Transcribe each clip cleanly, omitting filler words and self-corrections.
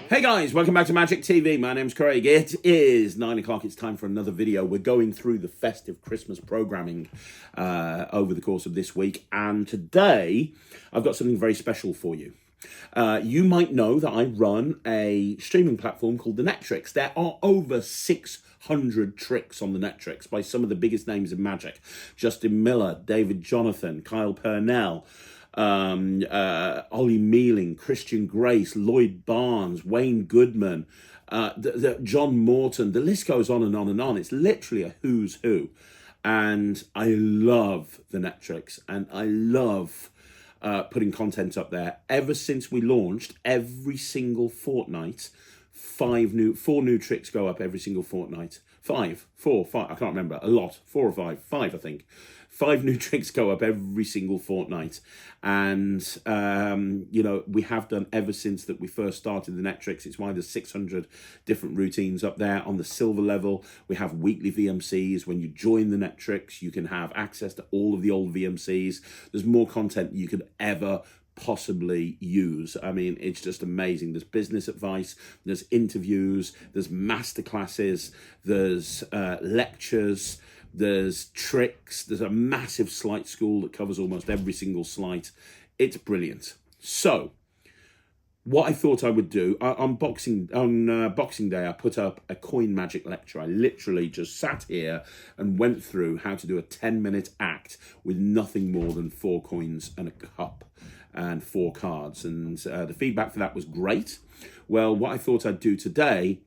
Hey guys, welcome back to Magic TV. My name's Craig. It is 9 o'clock. It's time for another video. We're going through the festive Christmas programming over the course of this week. And today, I've got something very special for you. You might know that I run a streaming platform called the Netrix. There are over 600 tricks on the Netrix by some of the biggest names in Magic. Justin Miller, David Jonathan, Kyle Purnell, Ollie Mealing, Christian Grace, Lloyd Barnes, Wayne Goodman, John Morton. The list goes on and on and on. It's literally a who's who. And I love the Netrix, and I love putting content up there. Ever since we launched, every single fortnight, four new tricks go up every single fortnight. Five, I can't remember, a lot, 4 or 5, I think. 5 new tricks go up every single fortnight. And, you know, we have done ever since that we first started the Netrix. It's why there's 600 different routines up there. On the silver level, we have weekly VMCs. When you join the Netrix, you can have access to all of the old VMCs. There's more content you could ever possibly use. I mean, it's just amazing. There's business advice, there's interviews, there's masterclasses, there's lectures, there's tricks, there's a massive sleight school that covers almost every single sleight. It's brilliant. So what I thought I would do, on Boxing Day, I put up a coin magic lecture. I literally just sat here and went through how to do a 10-minute act with nothing more than 4 coins and a cup and 4 cards. And the feedback for that was great. Well, what I thought I'd do today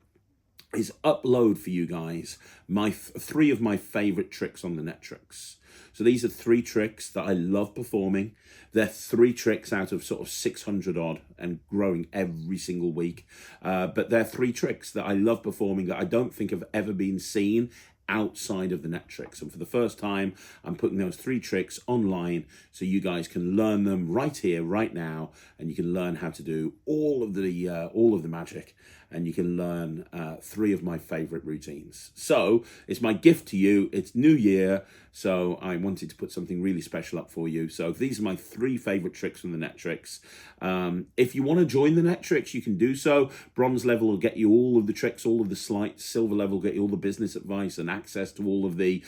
is upload for you guys my 3 of my favorite tricks on the Netrix. So these are 3 tricks that I love performing. They're 3 tricks out of sort of 600 odd and growing every single week. But they're 3 tricks that I love performing that I don't think have ever been seen outside of the Netrix. And for the first time, I'm putting those 3 tricks online so you guys can learn them right here, right now, and you can learn how to do all of the magic, and you can learn 3 of my favorite routines. So it's my gift to you. It's New Year, so I wanted to put something really special up for you. So these are my 3 favorite tricks from the Netrix. If you want to join the Netrix, you can do so. Bronze level will get you all of the tricks, all of the sleights. Silver level will get you all the business advice and access to all of the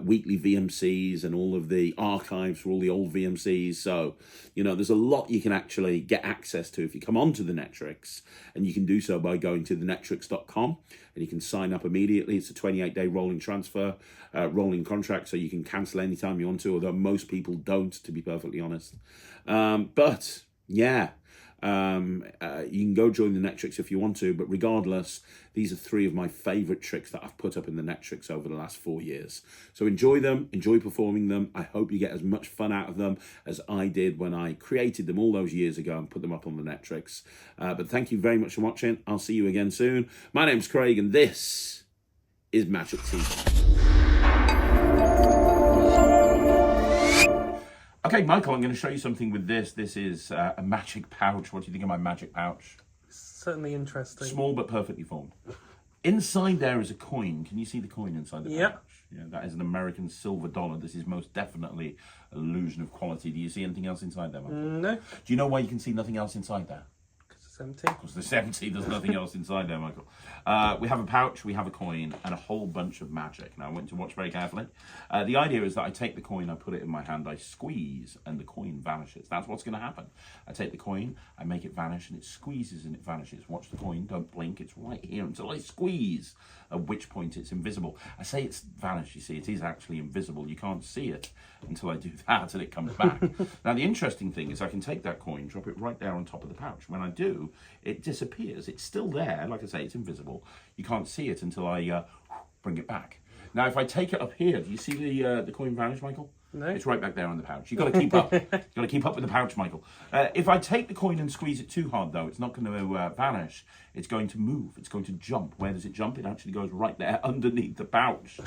weekly VMCs and all of the archives for all the old VMCs. So, you know, there's a lot you can actually get access to if you come onto the Netrix, and you can do so by going to thenetrix.com, and you can sign up immediately. It's a 28-day rolling transfer, rolling contract, so you can cancel anytime you want to, although most people don't, to be perfectly honest. But yeah, you can go join the Netrix if you want to, but regardless, these are 3 of my favorite tricks that I've put up in the Netrix over the last 4 years. So enjoy them, enjoy performing them. I hope you get as much fun out of them as I did when I created them all those years ago and put them up on the Netrix. But thank you very much for watching. I'll see you again soon. My name's Craig, and this is Magic TV. Okay, Michael, I'm going to show you something with this. This is a magic pouch. What do you think of my magic pouch? Certainly interesting. Small but perfectly formed. Inside there is a coin. Can you see the coin inside the pouch? Yeah, that is an American silver dollar. This is most definitely an illusion of quality. Do you see anything else inside there, Michael? No. Do you know why you can see nothing else inside there? It's empty. Because there's empty, there's nothing else inside there, Michael. We have a pouch, we have a coin, and a whole bunch of magic. Now, I want you to watch very carefully. The idea is that I take the coin, I put it in my hand, I squeeze, and the coin vanishes. That's what's going to happen. I take the coin, I make it vanish, and it squeezes and it vanishes. Watch the coin, don't blink, it's right here until I squeeze, at which point it's invisible. I say it's vanished, you see, it is actually invisible. You can't see it until I do that, and it comes back. Now, the interesting thing is I can take that coin, drop it right there on top of the pouch. When I do, it disappears. It's still there. Like I say, it's invisible. You can't see it until I bring it back. Now, if I take it up here, do you see the coin vanish, Michael? No. It's right back there on the pouch. You've got to keep up. You've got to keep up with the pouch, Michael. If I take the coin and squeeze it too hard, though, it's not going to vanish. It's going to move. It's going to jump. Where does it jump? It actually goes right there underneath the pouch.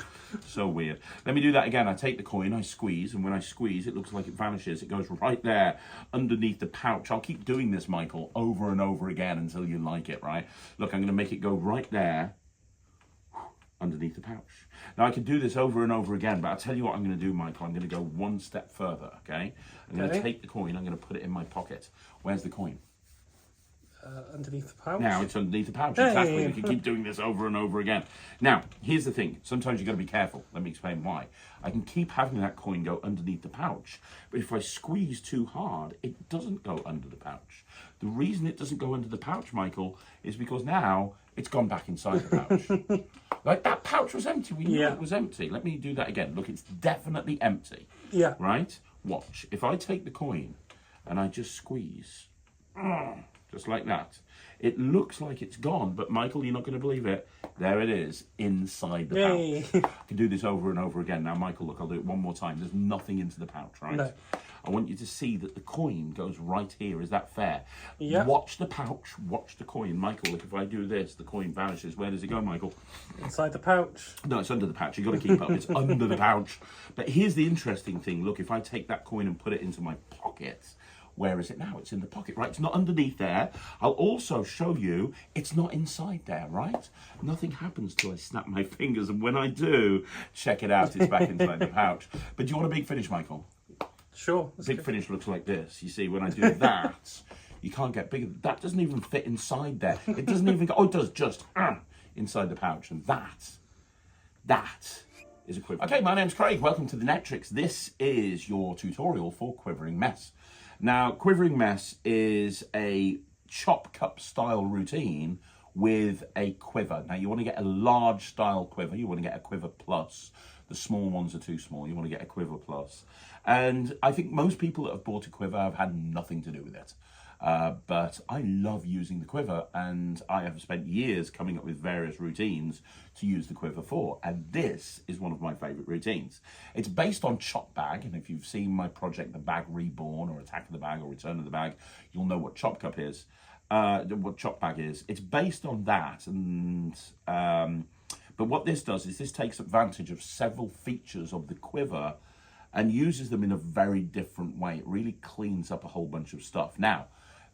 So weird. Let me do that again. I take the coin, I squeeze, and when I squeeze, it looks like it vanishes. It goes right there underneath the pouch. I'll keep doing this, Michael, over and over again until you like it, right? Look, I'm going to make it go right there underneath the pouch. Now, I could do this over and over again, but I'll tell you what I'm going to do, Michael. I'm going to go one step further, okay? I'm going to take the coin, I'm going to put it in my pocket. Where's the coin? underneath the pouch. Now it's underneath the pouch. Hey. Exactly. We can keep doing this over and over again. Now, here's the thing. Sometimes you've got to be careful. Let me explain why. I can keep having that coin go underneath the pouch, but if I squeeze too hard, it doesn't go under the pouch. The reason it doesn't go under the pouch, Michael, is because now it's gone back inside the pouch. Like, that pouch was empty. We knew it was empty. Let me do that again. Look, it's definitely empty. Yeah. Right? Watch. If I take the coin and I just squeeze, just like that, it looks like it's gone, but Michael, you're not going to believe it. There it is, inside the pouch. I can do this over and over again. Now, Michael, look, I'll do it one more time. There's nothing into the pouch, right? No. I want you to see that the coin goes right here. Is that fair? Yeah. Watch the pouch, watch the coin. Michael, look, if I do this, the coin vanishes. Where does it go, Michael? Inside the pouch. No, it's under the pouch. You've got to keep up. It's under the pouch. But here's the interesting thing. Look, if I take that coin and put it into my pocket, where is it now? It's in the pocket, right? It's not underneath there. I'll also show you it's not inside there, right? Nothing happens till I snap my fingers, and when I do, check it out, it's back inside the pouch. But do you want a big finish, Michael? Sure. Big finish looks like this. You see, when I do that, you can't get bigger. That doesn't even fit inside there. It doesn't even go, oh, it does just inside the pouch. And that is a quiver. Okay, my name's Craig. Welcome to the Netrix. This is your tutorial for Quivering Mess. Now, Quivering Mess is a chop cup style routine with a quiver. Now, you want to get a large style quiver. You want to get a quiver plus. The small ones are too small. You want to get a quiver plus. And I think most people that have bought a quiver have had nothing to do with it. But I love using the quiver, and I have spent years coming up with various routines to use the quiver for, and this is one of my favorite routines. It's based on Chop Bag, and if you've seen my project, The Bag Reborn, or Attack of the Bag, or Return of the Bag, you'll know what Chop Cup is, what Chop Bag is. It's based on that, and but what this does is this takes advantage of several features of the quiver and uses them in a very different way. It really cleans up a whole bunch of stuff. Now,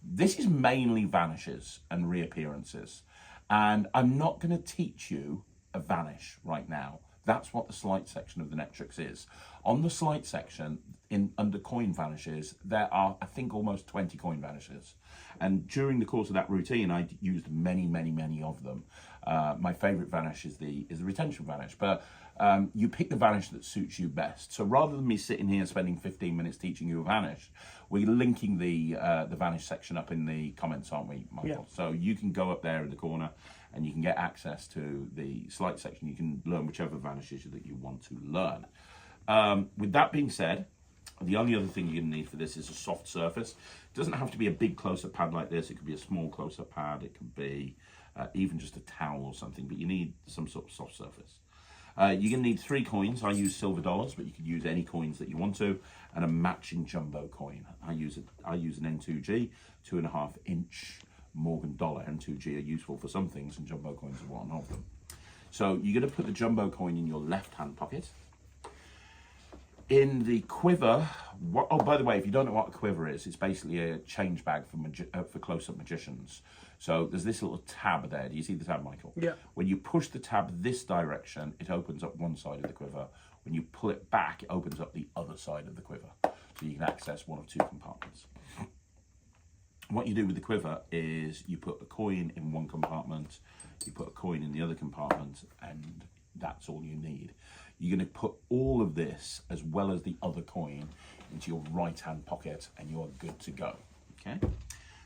this is mainly vanishes and reappearances, and I'm not going to teach you a vanish right now. That's what the sleight section of the Netrix is. On the sleight section, under coin vanishes, there are, I think, almost 20 coin vanishes. And during the course of that routine, I used many of them. My favorite vanish is the retention vanish, but you pick the vanish that suits you best. So rather than me sitting here spending 15 minutes teaching you a vanish, we're linking the vanish section up in the comments, aren't we, Michael? Yeah. So you can go up there in the corner and you can get access to the sleight section. You can learn whichever vanishes that you want to learn. With that being said, the only other thing you're going to need for this is a soft surface. It doesn't have to be a big close-up pad like this. It could be a small close-up pad. It could be even just a towel or something, but you need some sort of soft surface. You're going to need 3 coins. I use silver dollars, but you could use any coins that you want to, and a matching jumbo coin. I use an N2G, 2.5 inch Morgan dollar. N2G are useful for some things, and jumbo coins are one of them. So you're going to put the jumbo coin in your left-hand pocket. In the quiver, oh, by the way, if you don't know what a quiver is, it's basically a change bag for close-up magicians. So there's this little tab there. Do you see the tab, Michael? Yeah. When you push the tab this direction, it opens up one side of the quiver. When you pull it back, it opens up the other side of the quiver. So you can access one of 2 compartments. What you do with the quiver is you put a coin in one compartment, you put a coin in the other compartment, and that's all you need. You're going to put all of this, as well as the other coin, into your right-hand pocket, and you're good to go, okay?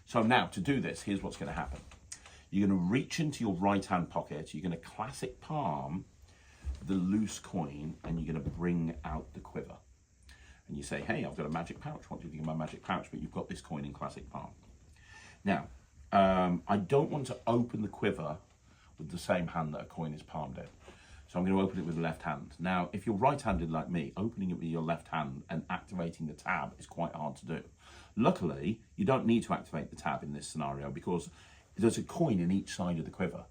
So now, to do this, here's what's going to happen. You're going to reach into your right-hand pocket, you're going to classic palm the loose coin, and you're going to bring out the quiver. And you say, hey, I've got a magic pouch. What do you think of my magic pouch? But you've got this coin in classic palm. Now, I don't want to open the quiver with the same hand that a coin is palmed in. So I'm going to open it with the left hand. Now, if you're right-handed like me, opening it with your left hand and activating the tab is quite hard to do. Luckily, you don't need to activate the tab in this scenario because there's a coin in each side of the quiver.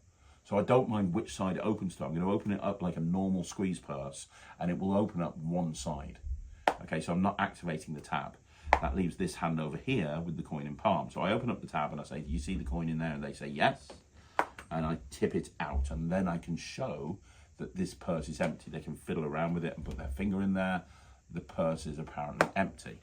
So I don't mind which side it opens to. I'm going to open it up like a normal squeeze purse, and it will open up one side. Okay, so I'm not activating the tab. That leaves this hand over here with the coin in palm. So I open up the tab and I say, do you see the coin in there? And they say, yes. And I tip it out, and then I can show that this purse is empty. They can fiddle around with it and put their finger in there. The purse is apparently empty.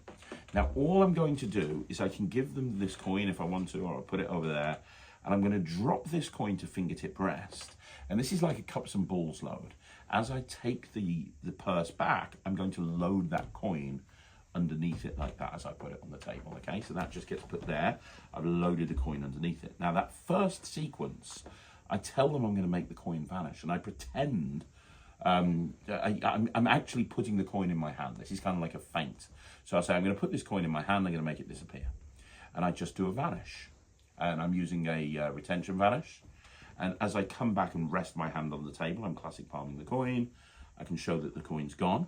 Now, all I'm going to do is I can give them this coin if I want to, or I'll put it over there, and I'm going to drop this coin to fingertip rest. And this is like a cups and balls load. As I take the purse back, I'm going to load that coin underneath it like that as I put it on the table, okay? So that just gets put there. I've loaded the coin underneath it. Now, that first sequence, I tell them I'm going to make the coin vanish, and I pretend I'm actually putting the coin in my hand. This is kind of like a feint. So I say, I'm going to put this coin in my hand, I'm going to make it disappear. And I just do a vanish. And I'm using a retention vanish. And as I come back and rest my hand on the table, I'm classic palming the coin. I can show that the coin's gone.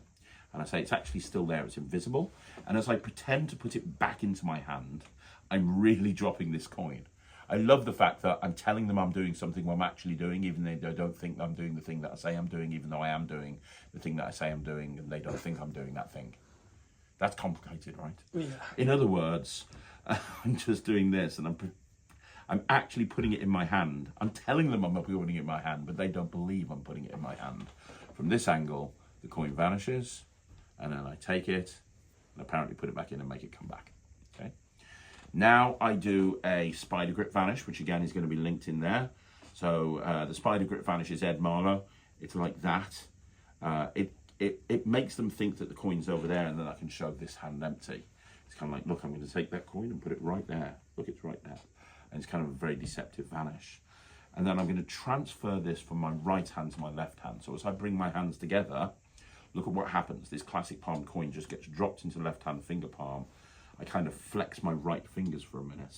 And I say it's actually still there, it's invisible. And as I pretend to put it back into my hand, I'm really dropping this coin. I love the fact that I'm telling them I'm doing something I'm actually doing, even though they don't think I'm doing the thing that I say I'm doing, even though I am doing the thing that I say I'm doing, and they don't think I'm doing that thing. That's complicated, right? Yeah. In other words, I'm just doing this, and I'm actually putting it in my hand. I'm telling them I'm putting it in my hand, but they don't believe I'm putting it in my hand. From this angle, the coin vanishes, and then I take it, and apparently put it back in and make it come back, okay? Now I do a spider grip vanish, which again is going to be linked in there. So the spider grip vanish is Ed Marlowe. It's like that. It makes them think that the coin's over there, and then I can show this hand empty. It's kind of like, look, I'm going to take that coin and put it right there. Look, it's right there. And it's kind of a very deceptive vanish. And then I'm going to transfer this from my right hand to my left hand. So as I bring my hands together, look at what happens. This classic palm coin just gets dropped into left hand finger palm. I kind of flex my right fingers for a minute,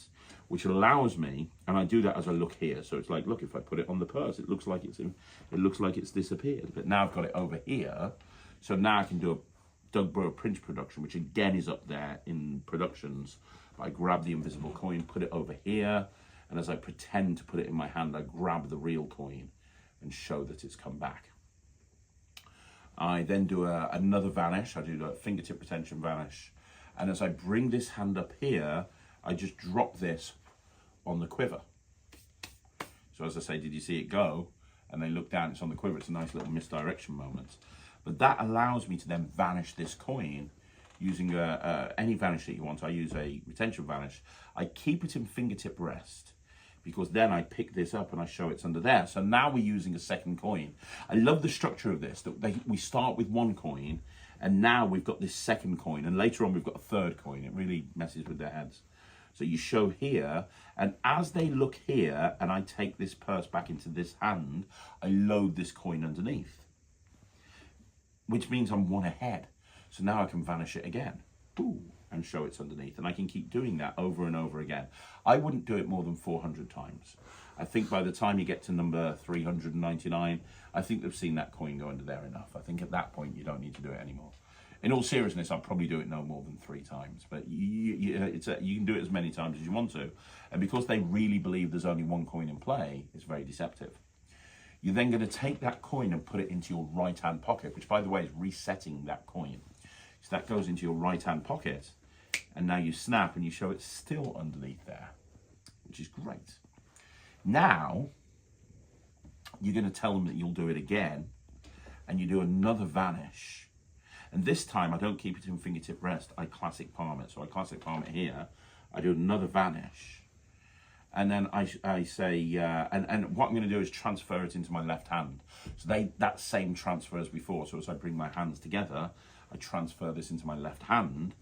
which allows me, and I do that as I look here. So it's like, look, if I put it on the purse, it looks like it's disappeared. But now I've got it over here. So now I can do a Doug Burrow Prince production, which again is up there in productions. I grab the invisible coin, put it over here, and as I pretend to put it in my hand, I grab the real coin and show that it's come back. I then do another vanish. I do a fingertip retention vanish. And as I bring this hand up here, I just drop this on the quiver. So as I say, did you see it go? And they look down, it's on the quiver. It's a nice little misdirection moment. But that allows me to then vanish this coin using any vanish that you want. I use a retention vanish. I keep it in fingertip rest, because then I pick this up and I show it's under there. So now we're using a second coin. I love the structure of this, that we start with one coin, and now we've got this second coin, and later on we've got a third coin. It really messes with their heads. So you show here, and as they look here, and I take this purse back into this hand, I load this coin underneath, which means I'm one ahead. So now I can vanish it again, and show it's underneath. And I can keep doing that over and over again. I wouldn't do it more than 400 times. I think by the time you get to number 399, I think they've seen that coin go under there enough. I think at that point, you don't need to do it anymore. In all seriousness, I'll probably do it no more than 3 times. But you can do it as many times as you want to. And because they really believe there's only one coin in play, it's very deceptive. You're then going to take that coin and put it into your right-hand pocket, which, by the way, is resetting that coin. So that goes into your right-hand pocket, and now you snap and you show it's still underneath there, which is great. Now, you're going to tell them that you'll do it again, and you do another vanish. And this time, I don't keep it in fingertip rest, I classic palm it. So I classic palm it here, I do another vanish, and then I say, and what I'm going to do is transfer it into my left hand. So that same transfer as before. So as I bring my hands together, I transfer this into my left hand.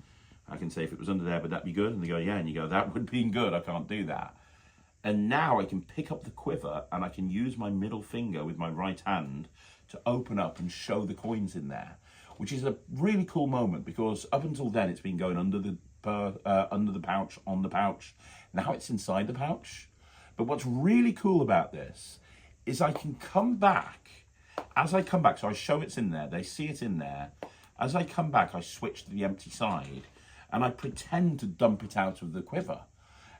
I can say, if it was under there, would that be good? And they go, yeah. And you go, that would be good. I can't do that. And now I can pick up the quiver, and I can use my middle finger with my right hand to open up and show the coins in there, which is a really cool moment, because up until then it's been going under the pouch, on the pouch. Now it's inside the pouch. But what's really cool about this is I can come back. As I come back, so I show it's in there, they see it in there. As I come back, I switch to the empty side, and I pretend to dump it out of the quiver.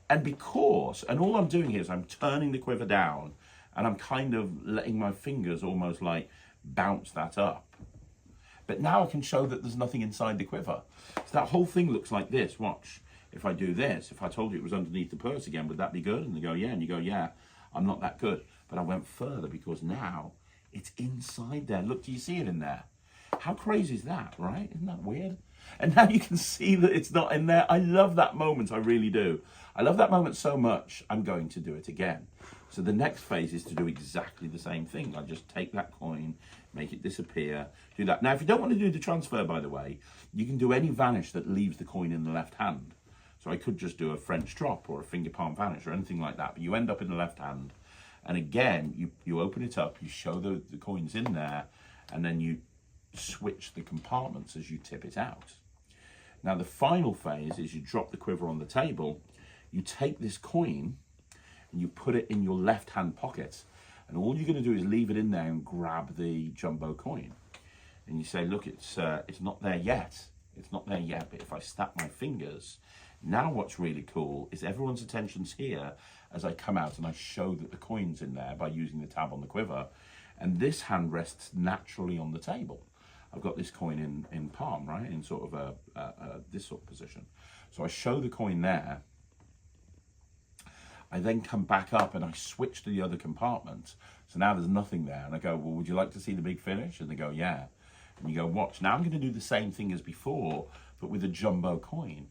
And all I'm doing here is I'm turning the quiver down, and I'm kind of letting my fingers almost like bounce that up. But now I can show that there's nothing inside the quiver. So that whole thing looks like this. Watch. If I do this, if I told you it was underneath the purse again, would that be good? And they go, yeah. And you go, yeah, I'm not that good. But I went further, because now it's inside there. Look, do you see it in there? How crazy is that, right? Isn't that weird? And now you can see that it's not in there. I love that moment, I really do. I love that moment so much, I'm going to do it again. So the next phase is to do exactly the same thing. I just take that coin, make it disappear, do that. Now, if you don't want to do the transfer, by the way, you can do any vanish that leaves the coin in the left hand. So I could just do a French drop or a finger palm vanish or anything like that, but you end up in the left hand. And again, you open it up, you show the coins in there, and then you switch the compartments as you tip it out. Now, the final phase is you drop the quiver on the table, you take this coin, and you put it in your left-hand pocket. And all you're going to do is leave it in there and grab the jumbo coin. And you say, look, it's not there yet. It's not there yet, but if I snap my fingers, now what's really cool is everyone's attention's here as I come out and I show that the coin's in there by using the tab on the quiver. And this hand rests naturally on the table. I've got this coin in palm, right? In sort of this sort of position. So I show the coin there. I then come back up and I switch to the other compartment. So now there's nothing there. And I go, well, would you like to see the big finish? And they go, yeah. And you go, watch. Now I'm going to do the same thing as before, but with a jumbo coin.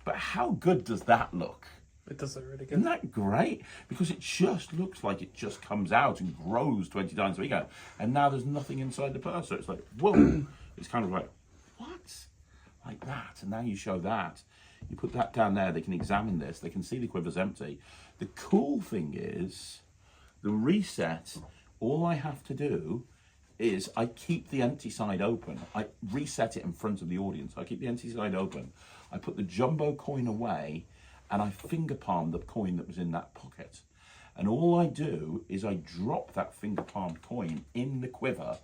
But how good does that look? It does look really good. Isn't that great? Because it just looks like it just comes out and grows 20 times a week. And now there's nothing inside the purse. So it's like, whoa. It's kind of like, what? Like that. And now you show that. You put that down there, they can examine this, they can see the quiver's empty. The cool thing is, the reset, all I have to do is I keep the empty side open. I reset it in front of the audience. I keep the empty side open. I put the jumbo coin away and I finger palm the coin that was in that pocket. And all I do is I drop that finger palmed coin in the quiver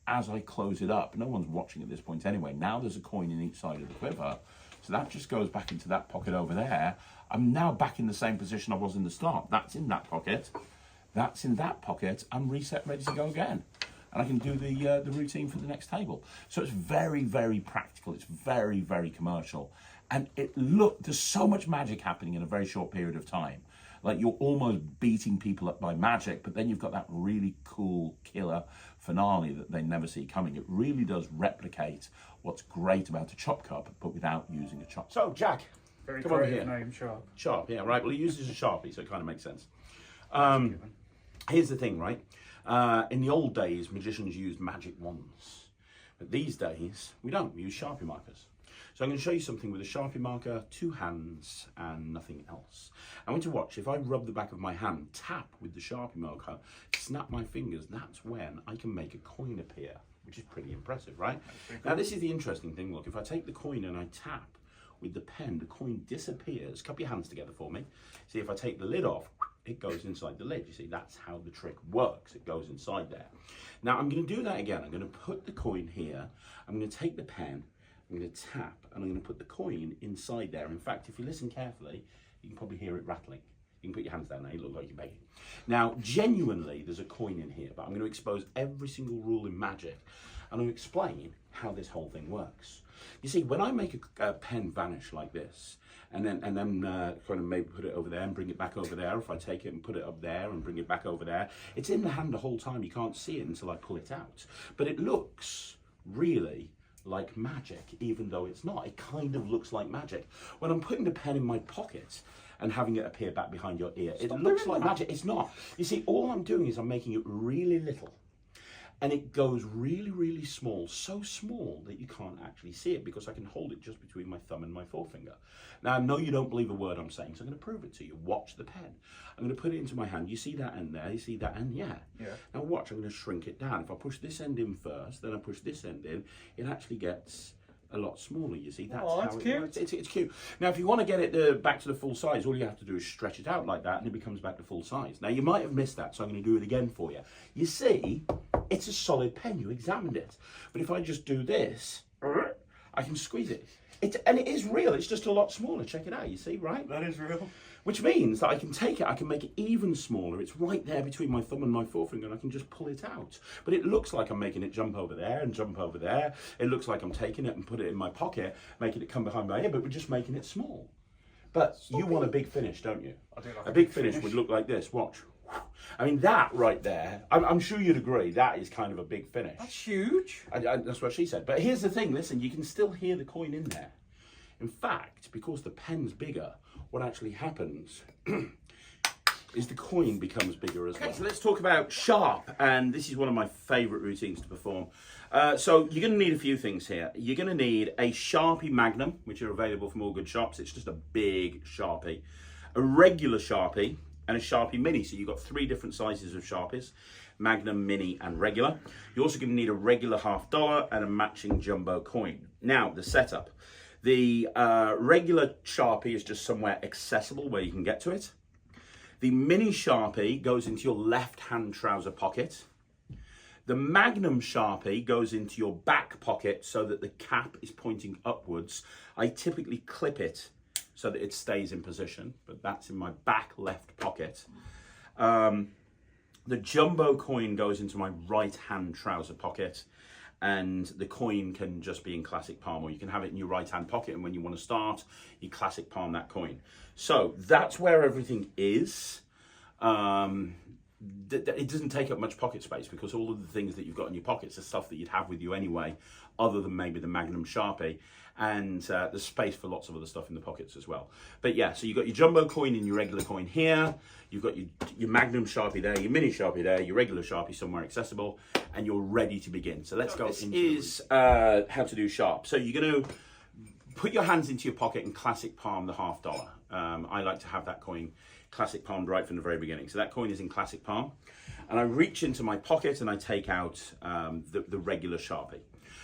as I close it up. No one's watching at this point anyway. Now there's a coin in each side of the quiver. So that just goes back into that pocket over there. I'm now back in the same position I was in the start. That's in that pocket. That's in that pocket. I'm reset, ready to go again. And I can do the routine for the next table. So it's very, very practical. It's very, very commercial. And there's so much magic happening in a very short period of time. Like you're almost beating people up by magic, but then you've got that really cool killer finale that they never see coming. It really does replicate what's great about a chop cup, but without using a chop. So, Jack, Very come over creative here. name, Sharp. Sharp, yeah, right. Well, he uses a Sharpie, so it kind of makes sense. Here's the thing, right? In the old days, magicians used magic wands. But these days, we don't. We use Sharpie markers. So I'm going to show you something with a Sharpie marker, 2 hands, and nothing else. I want you to watch. If I rub the back of my hand, tap with the Sharpie marker, snap my fingers, that's when I can make a coin appear, which is pretty impressive, right? Now, this is the interesting thing. Look, if I take the coin and I tap with the pen, the coin disappears. Cup your hands together for me. See, if I take the lid off, it goes inside the lid. You see, that's how the trick works. It goes inside there. Now, I'm going to do that again. I'm going to put the coin here. I'm going to take the pen. I'm going to tap and I'm going to put the coin inside there. In fact, if you listen carefully, you can probably hear it rattling. You can put your hands down there, you look like you're begging. Now, genuinely, there's a coin in here, but I'm going to expose every single rule in magic and I'm going to explain how this whole thing works. You see, when I make a pen vanish like this, and then kind of maybe put it over there and bring it back over there, if I take it and put it up there and bring it back over there, it's in the hand the whole time. You can't see it until I pull it out. But it looks really like magic, even though it's not. It kind of looks like magic. When I'm putting the pen in my pocket and having it appear back behind your ear, it looks like magic. It's not. You see, all I'm doing is I'm making it really little. And it goes really, really small, so small that you can't actually see it because I can hold it just between my thumb and my forefinger. Now, I know you don't believe a word I'm saying, so I'm going to prove it to you. Watch the pen. I'm going to put it into my hand. You see that end there? You see that end? Yeah. Now watch, I'm going to shrink it down. If I push this end in first, then I push this end in, it actually gets a lot smaller. You see, that's how it works. It's cute. Now, if you want to get it back to the full size, all you have to do is stretch it out like that and it becomes back to full size. Now, you might have missed that, so I'm going to do it again for you. You see, it's a solid pen. You examined it. But if I just do this, I can squeeze it. And it is real. It's just a lot smaller. Check it out. You see, right? That is real. Which means that I can take it, I can make it even smaller. It's right there between my thumb and my forefinger and I can just pull it out. But it looks like I'm making it jump over there and jump over there. It looks like I'm taking it and put it in my pocket, making it come behind my ear, but we're just making it small. But you want a big finish, don't you? I do like a big finish would look like this. Watch. I mean, that right there, I'm sure you'd agree, that is kind of a big finish. That's huge. That's what she said. But here's the thing, listen, you can still hear the coin in there. In fact, because the pen's bigger, what actually happens is the coin becomes bigger as well. So let's talk about sharp, and this is one of my favourite routines to perform. So you're going to need a few things here. You're going to need a Sharpie Magnum, which are available from all good shops. It's just a big Sharpie. A regular Sharpie, and a Sharpie Mini. So you've got 3 different sizes of Sharpies: Magnum, Mini, and regular. You're also going to need a regular $50 and a matching jumbo coin. Now, the setup. The regular Sharpie is just somewhere accessible where you can get to it. The Mini Sharpie goes into your left-hand trouser pocket. The Magnum Sharpie goes into your back pocket so that the cap is pointing upwards. I typically clip it so that it stays in position, but that's in my back left pocket. The jumbo coin goes into my right-hand trouser pocket, and the coin can just be in classic palm, or you can have it in your right-hand pocket, and when you want to start, you classic palm that coin. So that's where everything is. It doesn't take up much pocket space because all of the things that you've got in your pockets are stuff that you'd have with you anyway, other than maybe the Magnum Sharpie, and there's space for lots of other stuff in the pockets as well. But yeah, so you've got your jumbo coin and your regular coin here, you've got your Magnum Sharpie there, your Mini Sharpie there, your regular Sharpie somewhere accessible, and you're ready to begin. So let's go into this. How to do sharp. So you're going to put your hands into your pocket and classic palm the $50. I like to have that coin classic palmed right from the very beginning. So that coin is in classic palm, and I reach into my pocket and I take out the regular Sharpie.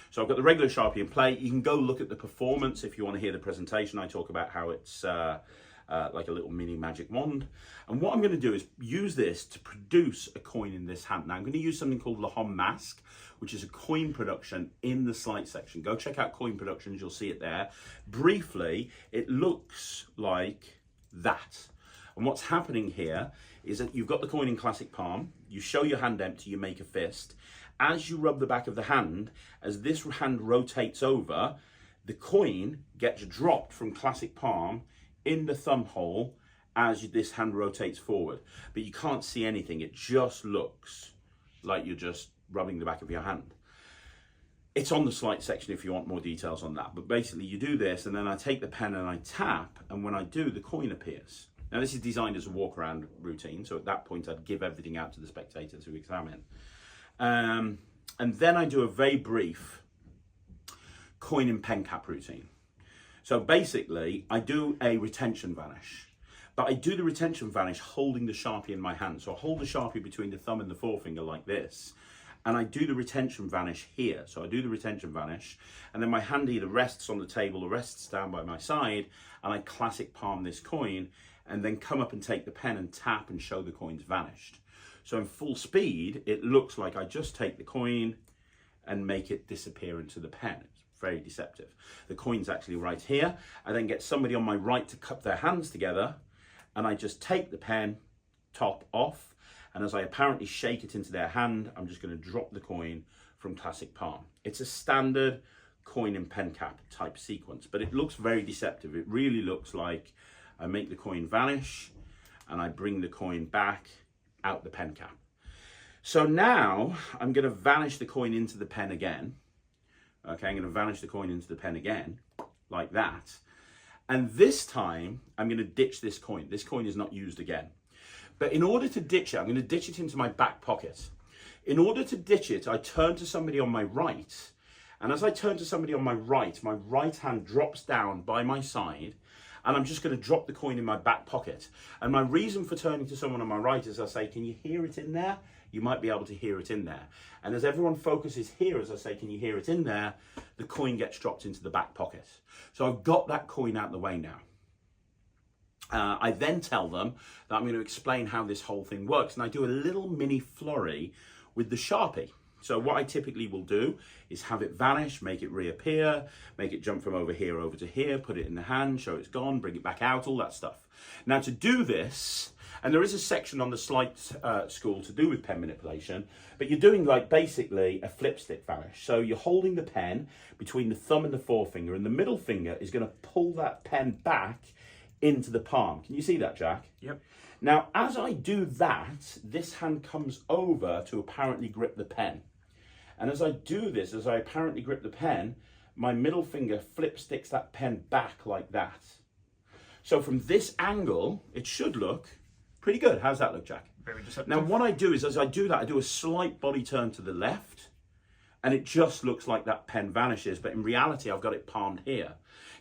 So I've got the regular Sharpie in play. You can go look at the performance if you want to hear the presentation. I talk about how it's like a little mini magic wand. And what I'm going to do is use this to produce a coin in this hand. Now I'm going to use something called Lahom Mask, which is a coin production in the slight section. Go check out coin productions, you'll see it there. Briefly, it looks like that. And what's happening here is that you've got the coin in classic palm, you show your hand empty, you make a fist. As you rub the back of the hand, as this hand rotates over, the coin gets dropped from classic palm in the thumb hole as this hand rotates forward. But you can't see anything, it just looks like you're just rubbing the back of your hand. It's on the slight section if you want more details on that. But basically you do this, and then I take the pen and I tap, and when I do, the coin appears. Now this is designed as a walk around routine, so at that point I'd give everything out to the spectator to examine. And then I do a very brief coin and pen cap routine. So basically I do a retention vanish, but I do the retention vanish holding the Sharpie in my hand. So I hold the Sharpie between the thumb and the forefinger like this, and I do the retention vanish here. So I do the retention vanish, and then my hand either rests on the table or rests down by my side, and I classic palm this coin, and then come up and take the pen and tap and show the coin's vanished. So in full speed, it looks like I just take the coin and make it disappear into the pen. It's very deceptive. The coin's actually right here. I then get somebody on my right to cup their hands together, and I just take the pen top off, and as I apparently shake it into their hand, I'm just going to drop the coin from classic palm. It's a standard coin and pen cap type sequence, but it looks very deceptive. It really looks like I make the coin vanish and I bring the coin back out the pen cap. So now I'm going to vanish the coin into the pen again. Okay, I'm going to vanish the coin into the pen again, like that. And this time I'm going to ditch this coin. This coin is not used again. But in order to ditch it, I'm going to ditch it into my back pocket. In order to ditch it, I turn to somebody on my right. And as I turn to somebody on my right hand drops down by my side, and I'm just going to drop the coin in my back pocket. And my reason for turning to someone on my right is I say, can you hear it in there? You might be able to hear it in there. And as everyone focuses here, as I say, can you hear it in there? The coin gets dropped into the back pocket. So I've got that coin out of the way now. I then tell them that I'm going to explain how this whole thing works. And I do a little mini flurry with the Sharpie. So what I typically will do is have it vanish, make it reappear, make it jump from over here over to here, put it in the hand, show it's gone, bring it back out, all that stuff. Now to do this, and there is a section on the Slight School to do with pen manipulation, but you're doing like basically a flip stick vanish. So you're holding the pen between the thumb and the forefinger, and the middle finger is going to pull that pen back into the palm. Can you see that, Jack? Yep. Now, as I do that, this hand comes over to apparently grip the pen. And as I do this, as I apparently grip the pen, my middle finger flip sticks that pen back like that. So from this angle, it should look pretty good. How's that look, Jack? Very deceptive. Now, what I do is, as I do that, I do a slight body turn to the left, and it just looks like that pen vanishes, but in reality, I've got it palmed here.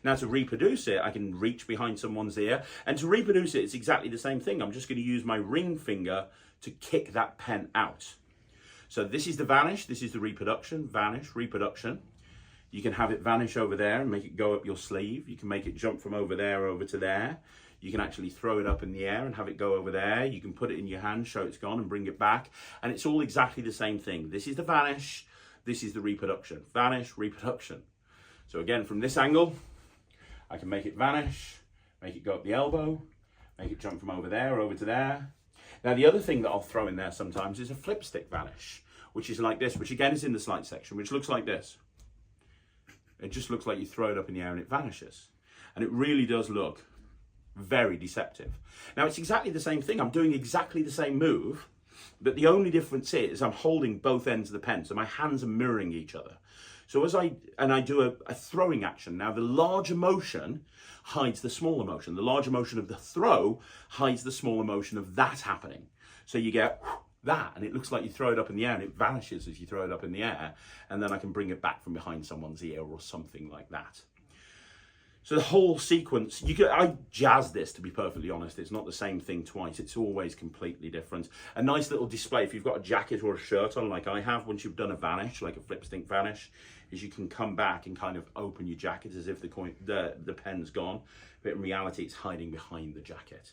Now, to reproduce it, I can reach behind someone's ear, and to reproduce it, it's exactly the same thing. I'm just going to use my ring finger to kick that pen out. So this is the vanish, this is the reproduction, vanish, reproduction. You can have it vanish over there and make it go up your sleeve. You can make it jump from over there over to there. You can actually throw it up in the air and have it go over there. You can put it in your hand, show it's gone, and bring it back. And it's all exactly the same thing. This is the vanish, this is the reproduction. Vanish, reproduction. So again, from this angle, I can make it vanish, make it go up the elbow, make it jump from over there over to there. Now, the other thing that I'll throw in there sometimes is a flip stick vanish, which is like this, which again is in the slide section, which looks like this. It just looks like you throw it up in the air and it vanishes. And it really does look very deceptive. Now, it's exactly the same thing. I'm doing exactly the same move, but the only difference is I'm holding both ends of the pen, so my hands are mirroring each other. So as I do a throwing action. Now, the larger motion hides the smaller motion. The larger motion of the throw hides the smaller motion of that happening. So you get that, and it looks like you throw it up in the air and it vanishes as you throw it up in the air, and then I can bring it back from behind someone's ear or something like that. So the whole sequence, I jazz this, to be perfectly honest. It's not the same thing twice. It's always completely different. A nice little display, if you've got a jacket or a shirt on like I have, once you've done a vanish, like a flip stick vanish, is you can come back and kind of open your jacket as if the pen's gone. But in reality, it's hiding behind the jacket.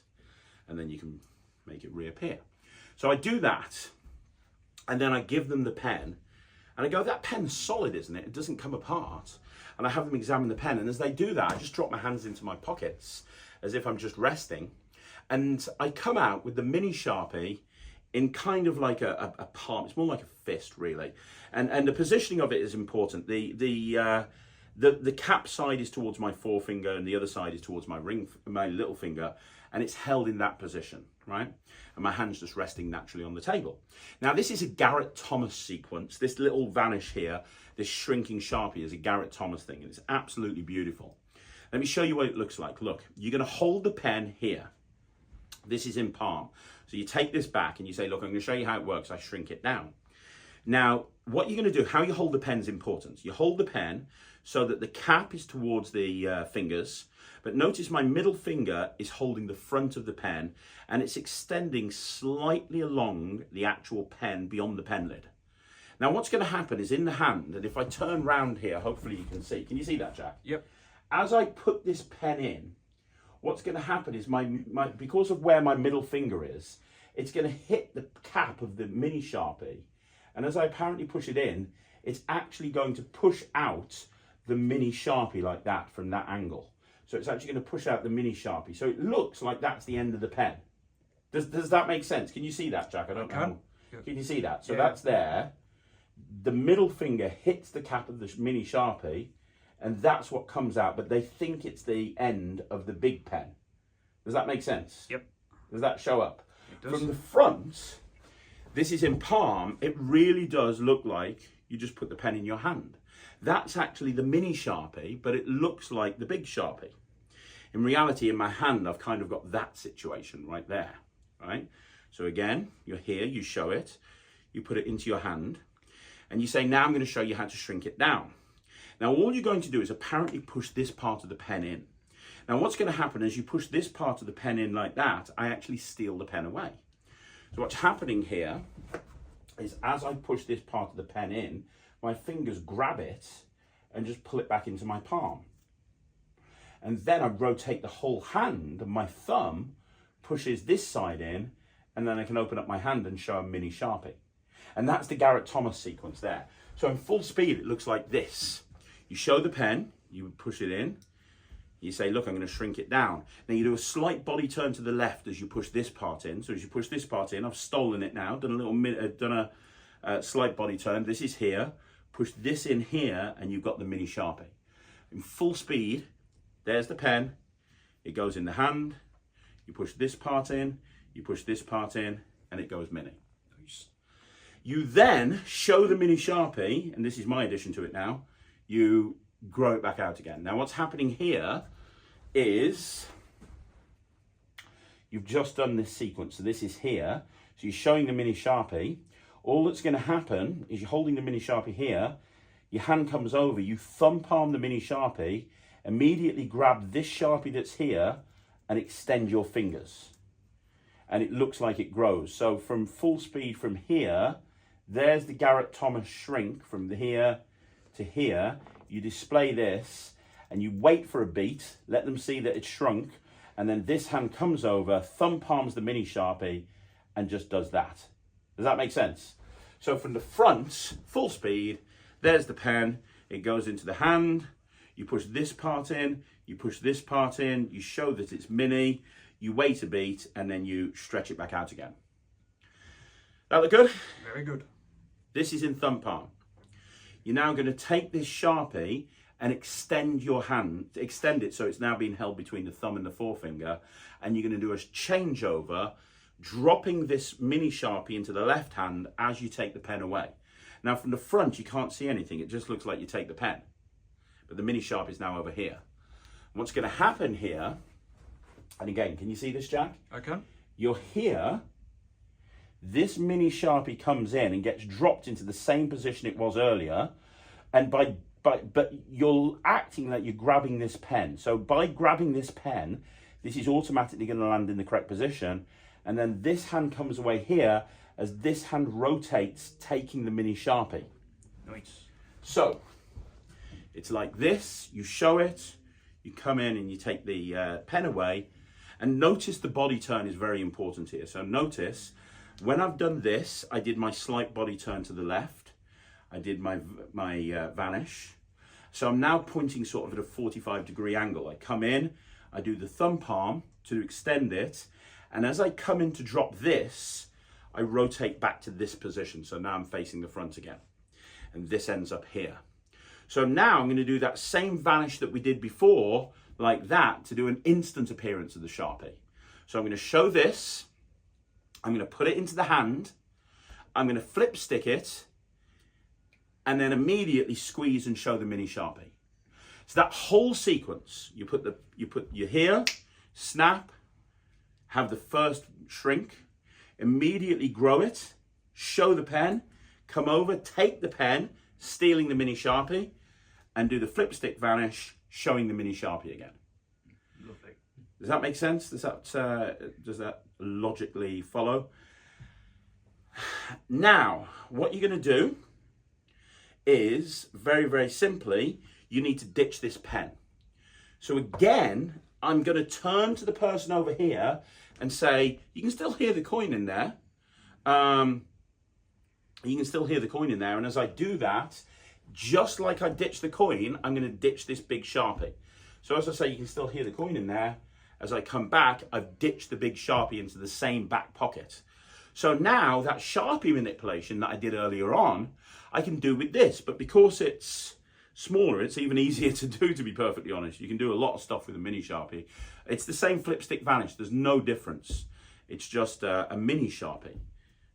And then you can make it reappear. So I do that, and then I give them the pen, and I go, that pen's solid, isn't it? It doesn't come apart. And I have them examine the pen, and as they do that, I just drop my hands into my pockets as if I'm just resting. And I come out with the mini Sharpie in kind of like a palm. It's more like a fist, really. And the positioning of it is important. The cap side is towards my forefinger, and the other side is towards my little finger, and it's held in that position, right? And my hand's just resting naturally on the table. Now, this is a Garrett Thomas sequence. This little vanish here, this shrinking Sharpie, is a Garrett Thomas thing, and it's absolutely beautiful. Let me show you what it looks like. Look, you're going to hold the pen here. This is in palm. So you take this back and you say, look, I'm going to show you how it works. I shrink it down. Now, what you're going to do, how you hold the pen is important. You hold the pen so that the cap is towards the fingers, but notice my middle finger is holding the front of the pen, and it's extending slightly along the actual pen beyond the pen lid. Now, what's going to happen is in the hand, and if I turn round here, hopefully you can see. Can you see that, Jack? Yep. As I put this pen in, what's going to happen is because of where my middle finger is, it's going to hit the cap of the mini Sharpie. And as I apparently push it in, it's actually going to push out the mini Sharpie like that from that angle. So it's actually going to push out the mini Sharpie. So it looks like that's the end of the pen. Does that make sense? Can you see that, Jack? I don't know. Can you see that? So that's there. The middle finger hits the cap of the mini Sharpie, and that's what comes out. But they think it's the end of the big pen. Does that make sense? Yep. Does that show up? It does. From the front, this is in palm. It really does look like you just put the pen in your hand. That's actually the mini Sharpie, but it looks like the big Sharpie. In reality, in my hand, I've kind of got that situation right there, right? So again, you're here, you show it, you put it into your hand, and you say, now I'm going to show you how to shrink it down. Now, all you're going to do is apparently push this part of the pen in. Now, what's going to happen is you push this part of the pen in like that, I actually steal the pen away. So what's happening here is as I push this part of the pen in, my fingers grab it and just pull it back into my palm. And then I rotate the whole hand, and my thumb pushes this side in, and then I can open up my hand and show a mini Sharpie. And that's the Garrett Thomas sequence there. So in full speed, it looks like this. You show the pen, you push it in, you say, look, I'm going to shrink it down. Now you do a slight body turn to the left as you push this part in. So as you push this part in, I've stolen it now, done a slight body turn. This is here. Push this in here, and you've got the mini Sharpie. In full speed, there's the pen. it goes in the hand, you push this part in, you push this part in, and it goes mini. Nice. You then show the mini Sharpie, and this is my addition to it now, you grow it back out again. Now what's happening here is you've just done this sequence. So this is here. So you're showing the mini Sharpie. All that's going to happen is you're holding the mini Sharpie here, your hand comes over, you thumb palm the mini Sharpie, immediately grab this Sharpie that's here and extend your fingers. And it looks like it grows. So from full speed from here, there's the Garrett Thomas shrink from here to here. You display this and you wait for a beat, let them see that it's shrunk, and then this hand comes over, thumb palms the mini Sharpie and just does that. Does that make sense? So from the front, full speed, there's the pen, it goes into the hand, you push this part in, you push this part in, you show that it's mini, you wait a beat, and then you stretch it back out again. That look good? Very good. This is in thumb palm. You're now going to take this Sharpie and extend your hand, extend it so it's now being held between the thumb and the forefinger, and you're going to do a changeover, dropping this mini Sharpie into the left hand as you take the pen away. Now from the front you can't see anything, it just looks like you take the pen. But the mini Sharpie is now over here. And what's going to happen here, and again, can you see this, Jack? I can. You're here, this mini Sharpie comes in and gets dropped into the same position it was earlier, and but you're acting like you're grabbing this pen. So by grabbing this pen, this is automatically going to land in the correct position, and then this hand comes away here as this hand rotates, taking the mini Sharpie. Nice. So it's like this, you show it, you come in and you take the pen away, and notice the body turn is very important here. So notice, when I've done this, I did my slight body turn to the left, I did my vanish. So I'm now pointing sort of at a 45-degree angle. I come in, I do the thumb palm to extend it, and as I come in to drop this, I rotate back to this position. So now I'm facing the front again, and this ends up here. So now I'm going to do that same vanish that we did before, like that, to do an instant appearance of the Sharpie. So I'm going to show this, I'm going to put it into the hand, I'm going to flip stick it, and then immediately squeeze and show the mini Sharpie. So that whole sequence, you put your here, snap, have the first shrink, immediately grow it, show the pen, come over, take the pen, stealing the mini Sharpie, and do the flip stick vanish, showing the mini Sharpie again. Lovely. Does that make sense? Does that logically follow? Now, what you're going to do is, very, very simply, you need to ditch this pen. So again, I'm going to turn to the person over here and say, you can still hear the coin in there. You can still hear the coin in there. And as I do that, just like I ditch the coin, I'm going to ditch this big Sharpie. So as I say, you can still hear the coin in there. As I come back, I've ditched the big Sharpie into the same back pocket. So now that Sharpie manipulation that I did earlier on, I can do with this. But because it's smaller, it's even easier to do, to be perfectly honest. You can do a lot of stuff with a mini Sharpie. It's the same flip stick vanish. There's no difference. It's just a mini Sharpie.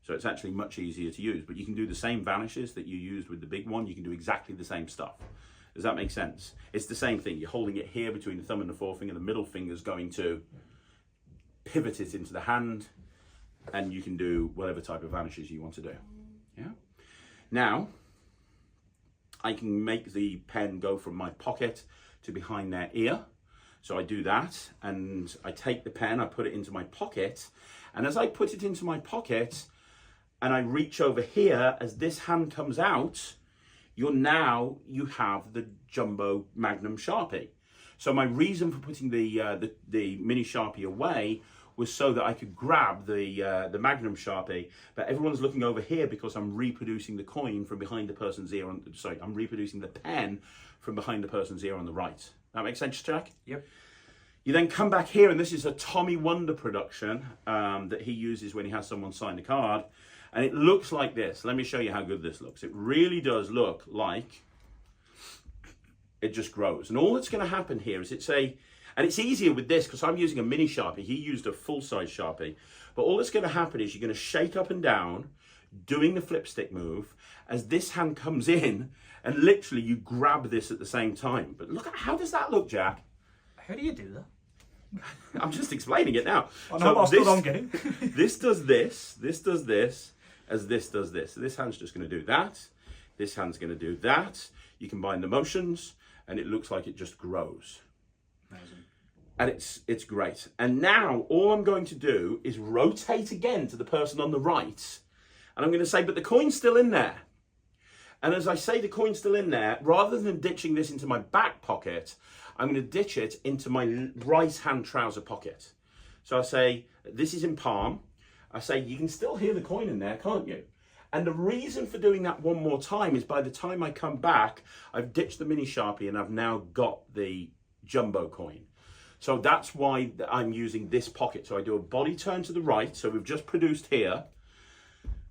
So it's actually much easier to use. But you can do the same vanishes that you used with the big one. You can do exactly the same stuff. Does that make sense? It's the same thing. You're holding it here between the thumb and the forefinger. The middle finger's going to pivot it into the hand. And you can do whatever type of vanishes you want to do. Yeah. Now, I can make the pen go from my pocket to behind their ear. So I do that, and I take the pen, I put it into my pocket, and as I put it into my pocket, and I reach over here, as this hand comes out, you have the jumbo Magnum Sharpie. So my reason for putting the mini Sharpie away was so that I could grab the Magnum Sharpie, but everyone's looking over here because I'm reproducing the coin from behind the person's ear I'm reproducing the pen from behind the person's ear on the right. That makes sense, Jack? Yep. You then come back here, and this is a Tommy Wonder production that he uses when he has someone sign a card, and it looks like this. Let me show you how good this looks. It really does look like it just grows. And all that's going to happen here is And it's easier with this because I'm using a mini Sharpie. He used a full-size Sharpie. But all that's going to happen is you're going to shake up and down, doing the flip stick move, as this hand comes in, and literally you grab this at the same time. But look at, how does that look, Jack? How do you do that? I'm just explaining it now. I know, so this, game. This does this does this, as this does this. So this hand's just going to do that. This hand's going to do that. You combine the motions, and it looks like it just grows. Amazing. And it's great. And now all I'm going to do is rotate again to the person on the right. And I'm going to say, but the coin's still in there. And as I say the coin's still in there, rather than ditching this into my back pocket, I'm going to ditch it into my right-hand trouser pocket. So I say, this is in palm. I say, you can still hear the coin in there, can't you? And the reason for doing that one more time is by the time I come back, I've ditched the mini Sharpie and I've now got the jumbo coin. So that's why I'm using this pocket. So I do a body turn to the right. So we've just produced here.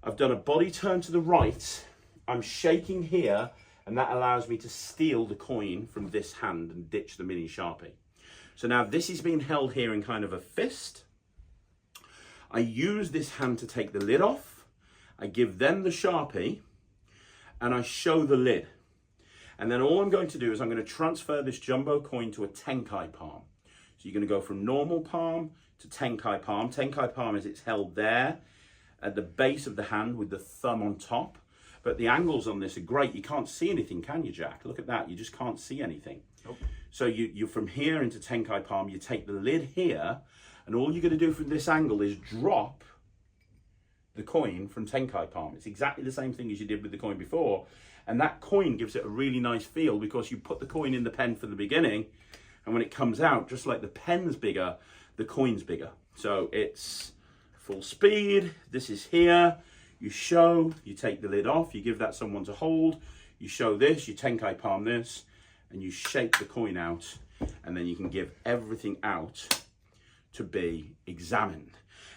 I've done a body turn to the right. I'm shaking here, and that allows me to steal the coin from this hand and ditch the mini Sharpie. So now this is being held here in kind of a fist. I use this hand to take the lid off. I give them the Sharpie, and I show the lid. And then all I'm going to do is I'm going to transfer this jumbo coin to a Tenkai palm. So you're going to go from normal palm to Tenkai palm. Tenkai palm is it's held there at the base of the hand with the thumb on top. But the angles on this are great. You can't see anything, can you, Jack? Look at that. You just can't see anything. Nope. So you from here into Tenkai palm, you take the lid here, and all you're going to do from this angle is drop the coin from Tenkai palm. It's exactly the same thing as you did with the coin before. And that coin gives it a really nice feel because you put the coin in the pen from the beginning, and when it comes out, just like the pen's bigger, the coin's bigger. So it's full speed. This is here. You show, you take the lid off, you give that someone to hold, you show this, you Tenkai palm this, and you shake the coin out, and then you can give everything out to be examined.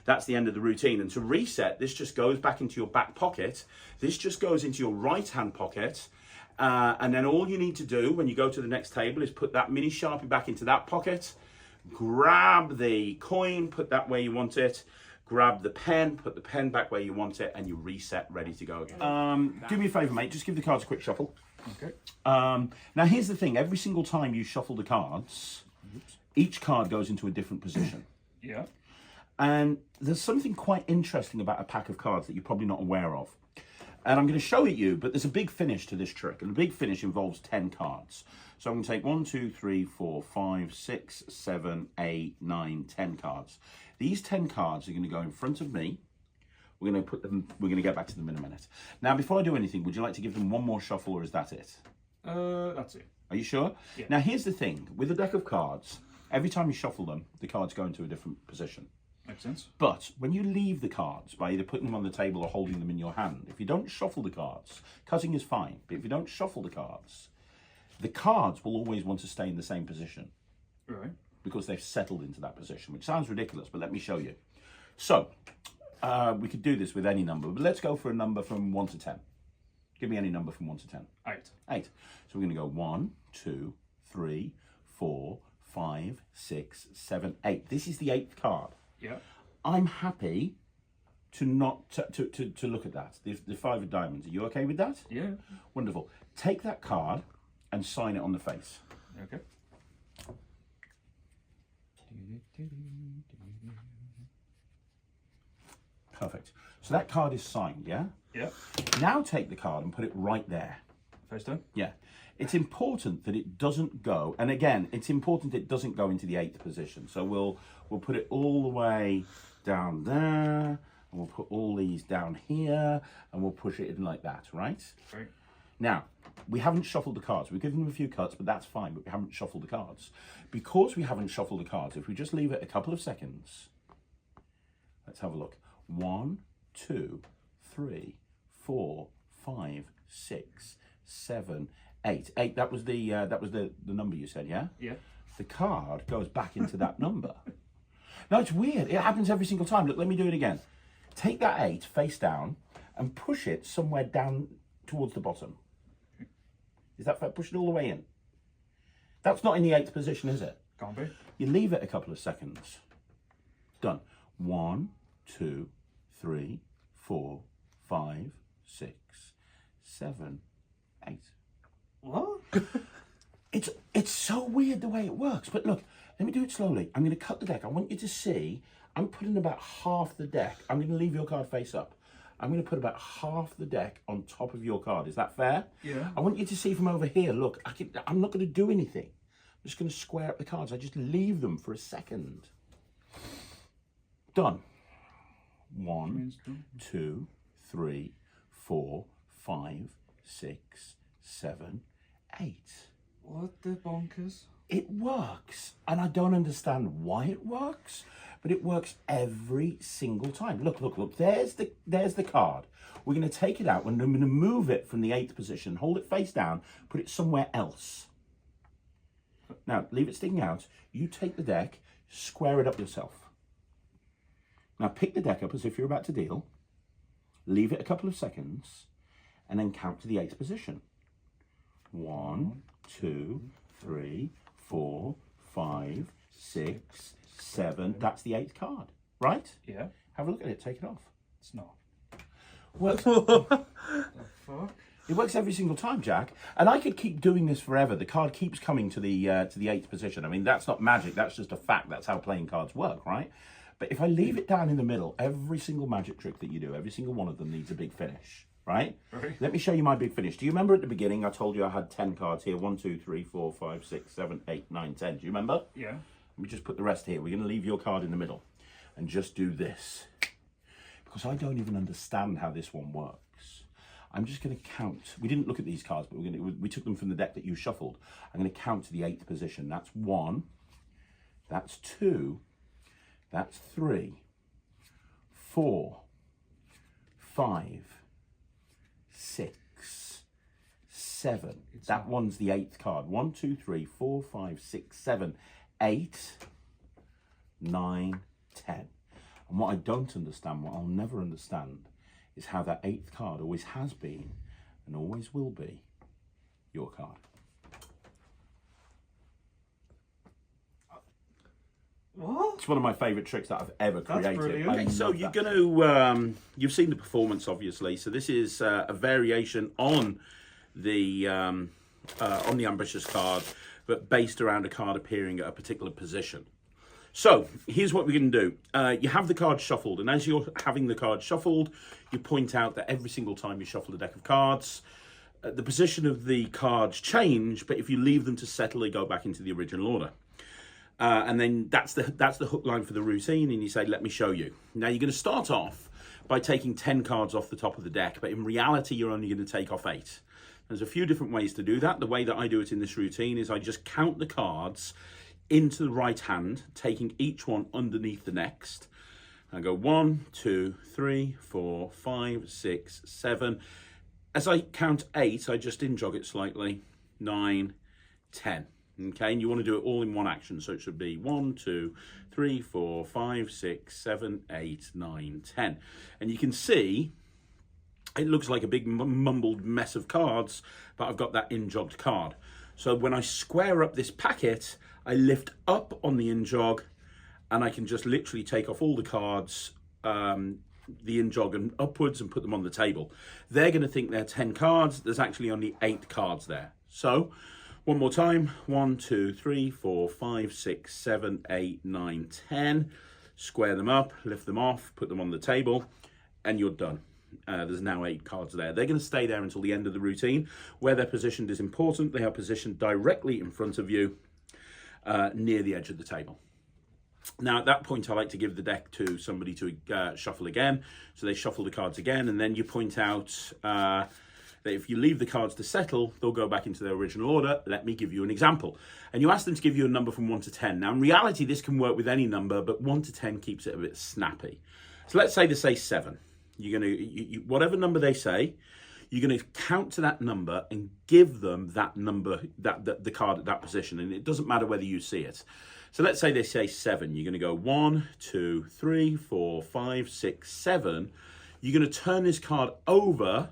That's the end of the routine. And to reset, this just goes back into your back pocket. This just goes into your right-hand pocket. And then all you need to do when you go to the next table is put that mini Sharpie back into that pocket, grab the coin, put that where you want it, grab the pen, put the pen back where you want it, and you reset, ready to go again. Do me a favour, mate. Just give the cards a quick shuffle. Okay. Now, here's the thing. Every single time you shuffle the cards, each card goes into a different position. Yeah. And there's something quite interesting about a pack of cards that you're probably not aware of. And I'm going to show it you, but there's a big finish to this trick. And the big finish involves 10 cards. So I'm going to take 1, 2, 3, 4, 5, 6, 7, 8, 9, 10 cards. These 10 cards are going to go in front of me. We're going to put them, we're going to get back to them in a minute. Now, before I do anything, would you like to give them one more shuffle, or is that it? That's it. Are you sure? Yeah. Now, here's the thing. With a deck of cards, every time you shuffle them, the cards go into a different position. Makes sense. But when you leave the cards by either putting them on the table or holding them in your hand, if you don't shuffle the cards, cutting is fine, but if you don't shuffle the cards will always want to stay in the same position. Right. Because they've settled into that position, which sounds ridiculous, but let me show you. So, we could do this with any number, but let's go for a number from 1 to 10. Give me any number from 1 to 10. 8. 8. So we're going to go 1, 2, 3, 4, 5, 6, 7, 8. This is the 8th card. Yeah. I'm happy to not to look at that. The 5 of diamonds. Are you okay with that? Yeah. Wonderful. Take that card and sign it on the face. Okay. Perfect. So that card is signed, yeah? Yeah. Now take the card and put it right there. Face down? Yeah. It's important that it doesn't go, and again, it's important it doesn't go into the 8th position. So we'll put it all the way down there, and we'll put all these down here, and we'll push it in like that, right? Right. Now, we haven't shuffled the cards. We've given them a few cuts, but that's fine, but we haven't shuffled the cards. Because we haven't shuffled the cards, if we just leave it a couple of seconds, let's have a look. 1, 2, 3, 4, 5, 6, 7, 8. 8, that was the number you said, yeah? Yeah. The card goes back into that number. Now, it's weird. It happens every single time. Look, let me do it again. Take that 8 face down and push it somewhere down towards the bottom. Is that fair? Push it all the way in. That's not in the 8th position, is it? Can't be. You leave it a couple of seconds. Done. 1, 2, 3, 4, 5, 6, 7, 8. What? It's so weird the way it works. But look, let me do it slowly. I'm going to cut the deck. I want you to see, I'm putting about half the deck. I'm going to leave your card face up. I'm going to put about half the deck on top of your card. Is that fair? Yeah. I want you to see from over here. Look, I'm not going to do anything. I'm just going to square up the cards. I just leave them for a second. Done. 1, 2, 3, 4, 5, 6, 7, 8. What the bonkers? It works, and I don't understand why it works, but it works every single time. Look, look, look. There's the card. We're going to take it out, and I'm going to move it from the 8th position, hold it face down, put it somewhere else. Now, leave it sticking out. You take the deck, square it up yourself. Now, pick the deck up as if you're about to deal. Leave it a couple of seconds, and then count to the 8th position. 1, 2, 3, 4, 5, 6, 7. That's the 8th card, right? Yeah. Have a look at it. Take it off. It's not. Works. The fuck? It works every single time, Jack. And I could keep doing this forever. The card keeps coming to the 8th position. I mean, that's not magic. That's just a fact. That's how playing cards work, right? But if I leave it down in the middle, every single magic trick that you do, every single one of them needs a big finish, right? Right. Let me show you my big finish. Do you remember at the beginning I told you I had 10 cards here? 1, 2, 3, 4, 5, 6, 7, 8, 9, 10. Do you remember? Yeah. Let me just put the rest here. We're going to leave your card in the middle and just do this. Because I don't even understand how this one works. I'm just going to count. We didn't look at these cards, but we took them from the deck that you shuffled. I'm going to count to the 8th position. That's 1. That's 2. That's 3. 4. 5. 6. 7. That one's the 8th card. 1, 2, 3, 4, 5, 6, 7, 8, 9, 10. And what I don't understand, what I'll never understand, is how that 8th card always has been and always will be your card. What? It's one of my favourite tricks that I've ever created. Brilliant. Okay, so you're going to, you've seen the performance, obviously. So this is a variation on the ambitious card, but based around a card appearing at a particular position. So here's what we're going to do. You have the card shuffled, and as you're having the card shuffled, you point out that every single time you shuffle a deck of cards, the position of the cards change, but if you leave them to settle, they go back into the original order. And then that's the hook line for the routine, and you say, let me show you. Now you're going to start off by taking 10 cards off the top of the deck, but in reality you're only going to take off 8. There's a few different ways to do that. The way that I do it in this routine is I just count the cards into the right hand, taking each one underneath the next. I go 1, 2, 3, 4, 5, 6, 7. As I count 8, I just in-jog it slightly. 9, 10. Okay, and you want to do it all in one action. So it should be 1, 2, 3, 4, 5, 6, 7, 8, 9, 10. And you can see it looks like a big mumbled mess of cards, but I've got that in-jogged card. So when I square up this packet, I lift up on the in-jog, and I can just literally take off all the cards, the in-jog and upwards, and put them on the table. They're going to think they're 10 cards. There's actually only 8 cards there. So one more time. 1, 2, 3, 4, 5, 6, 7, 8, 9, 10. Square them up, lift them off, put them on the table, and you're done. There's now 8 cards there. They're going to stay there until the end of the routine. Where they're positioned is important. They are positioned directly in front of you, near the edge of the table. Now, at that point, I like to give the deck to somebody to shuffle again. So they shuffle the cards again, and then you point out that if you leave the cards to settle, they'll go back into their original order. Let me give you an example. And you ask them to give you a number from 1 to 10. Now, in reality, this can work with any number, but 1 to 10 keeps it a bit snappy. So let's say they say 7. You're going to, whatever number they say, you're going to count to that number and give them that number, the card at that position. And it doesn't matter whether you see it. So let's say they say 7. You're going to go 1, 2, 3, 4, 5, 6, 7. You're going to turn this card over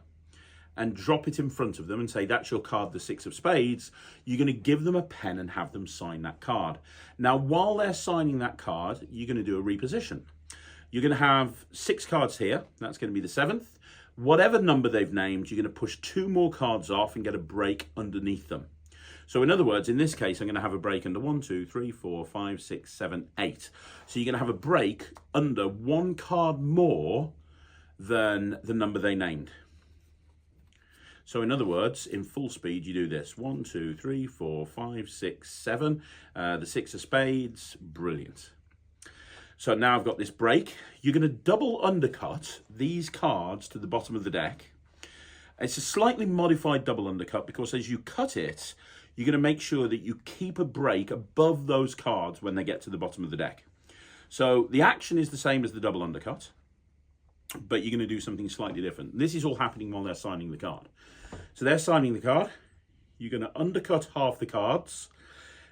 and drop it in front of them and say, that's your card, the 6 of spades, you're going to give them a pen and have them sign that card. Now, while they're signing that card, you're going to do a reposition. You're going to have 6 cards here. That's going to be the 7th. Whatever number they've named, you're going to push 2 more cards off and get a break underneath them. So in other words, in this case, I'm going to have a break under 1, 2, 3, 4, 5, 6, 7, 8. So you're going to have a break under 1 card more than the number they named. So in other words, in full speed, you do this. 1, 2, 3, 4, 5, 6, 7. The 6 of spades, brilliant. So now I've got this break. You're going to double undercut these cards to the bottom of the deck. It's a slightly modified double undercut because as you cut it, you're going to make sure that you keep a break above those cards when they get to the bottom of the deck. So the action is the same as the double undercut, but you're going to do something slightly different. This is all happening while they're signing the card. So they're signing the card. You're going to undercut half the cards,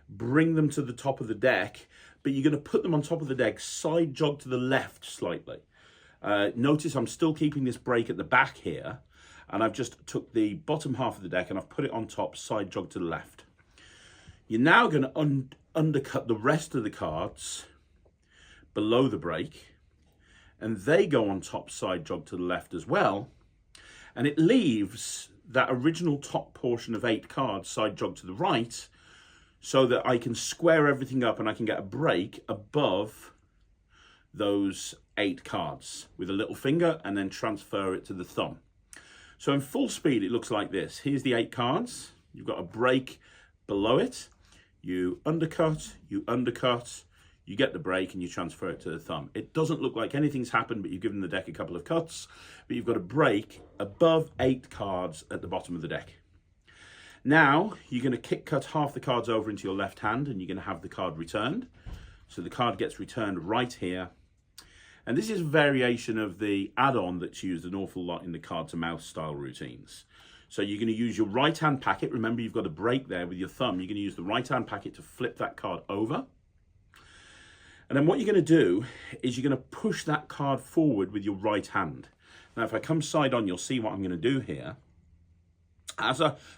bring them to the top of the deck, but you're going to put them on top of the deck, side jog to the left slightly. Notice I'm still keeping this break at the back here, and I've just took the bottom half of the deck and I've put it on top, side jog to the left. You're now going to undercut the rest of the cards below the break, and they go on top, side jog to the left as well, and it leaves that original top portion of 8 cards side jog to the right, so that I can square everything up and I can get a break above those 8 cards with a little finger and then transfer it to the thumb. So in full speed, it looks like this. Here's the 8 cards. You've got a break below it. You undercut, you get the break and you transfer it to the thumb. It doesn't look like anything's happened, but you've given the deck a couple of cuts, but you've got a break above 8 cards at the bottom of the deck. Now, you're going to cut half the cards over into your left hand and you're going to have the card returned. So the card gets returned right here. And this is a variation of the add-on that's used an awful lot in the card to mouse style routines. So you're going to use your right hand packet. Remember, you've got a break there with your thumb. You're going to use the right hand packet to flip that card over. And then what you're going to do is you're going to push that card forward with your right hand. Now, if I come side on, you'll see what I'm going to do here.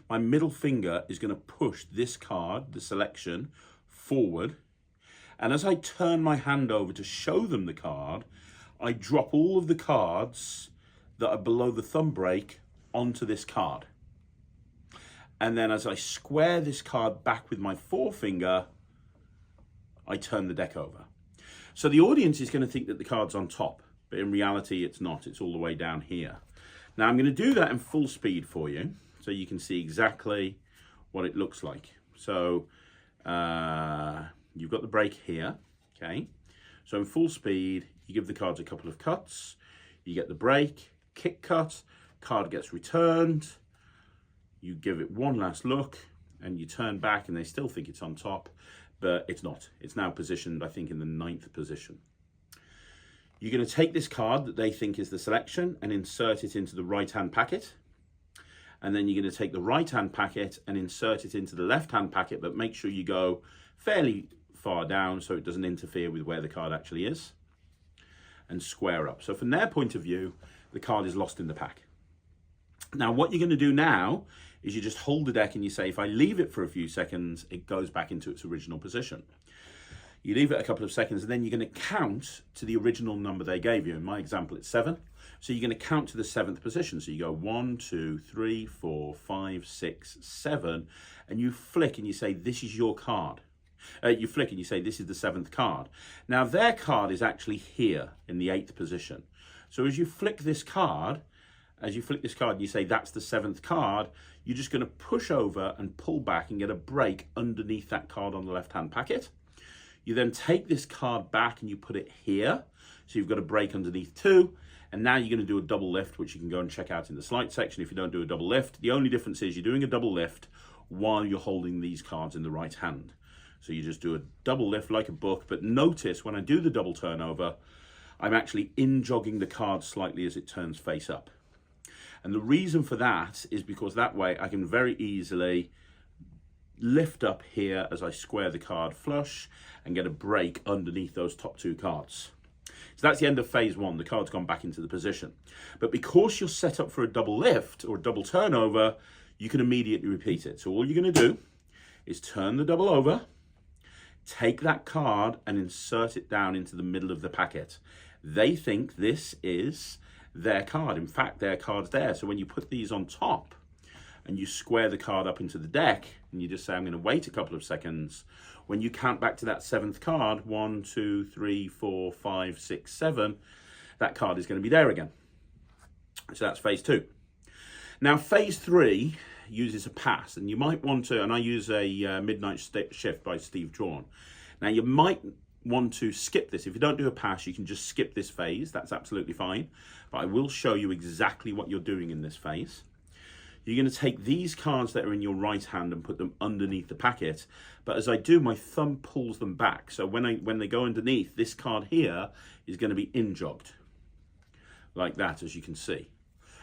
My middle finger is going to push this card, the selection, forward. And as I turn my hand over to show them the card, I drop all of the cards that are below the thumb break onto this card. And then as I square this card back with my forefinger, I turn the deck over. So the audience is going to think that the card's on top, but in reality it's not. It's all the way down here. Now I'm going to do that in full speed for you, so you can see exactly what it looks like. So you've got the break here, okay? So in full speed, you give the cards a couple of cuts, you get the break, kick cut, card gets returned, you give it one last look, and you turn back and they still think it's on top, but it's not. It's now positioned, I think, in the 9th position. You're going to take this card that they think is the selection and insert it into the right-hand packet. And then you're going to take the right-hand packet and insert it into the left-hand packet, but make sure you go fairly far down so it doesn't interfere with where the card actually is, and square up. So from their point of view, the card is lost in the pack. Now, what you're going to do now is you just hold the deck and you say, if I leave it for a few seconds, it goes back into its original position. You leave it a couple of seconds and then you're going to count to the original number they gave you. In my example, it's 7. So you're going to count to the 7th position. So you go 1, 2, 3, 4, 5, 6, 7, and you flick and you say, this is your card. You flick and you say, this is the 7th card. Now their card is actually here in the 8th position. So as you flick this card, and you say, that's the 7th card, you're just going to push over and pull back and get a break underneath that card on the left-hand packet. You then take this card back and you put it here. So you've got a break underneath too. And now you're going to do a double lift, which you can go and check out in the slight section if you don't do a double lift. The only difference is you're doing a double lift while you're holding these cards in the right hand. So you just do a double lift like a book, but notice when I do the double turnover, I'm actually in-jogging the card slightly as it turns face up. And the reason for that is because that way I can very easily lift up here as I square the card flush and get a break underneath those top 2 cards. So that's the end of phase one. The card's gone back into the position. But because you're set up for a double lift or a double turnover, you can immediately repeat it. So all you're going to do is turn the double over, take that card and insert it down into the middle of the packet. They think this is their card. In fact, their card's there. So when you put these on top and you square the card up into the deck and you just say, I'm going to wait a couple of seconds, when you count back to that seventh card, 1, 2, 3, 4, 5, 6, 7, that card is going to be there again. So that's phase two. Now, phase three uses a pass, and you might want to, and I use a Midnight Shift by Steve Drawn. Now, you might want to skip this. If you don't do a pass, you can just skip this phase. That's absolutely fine. But I will show you exactly what you're doing in this phase. You're going to take these cards that are in your right hand and put them underneath the packet. But as I do, my thumb pulls them back. So when they go underneath, this card here is going to be in-jogged. Like that, as you can see.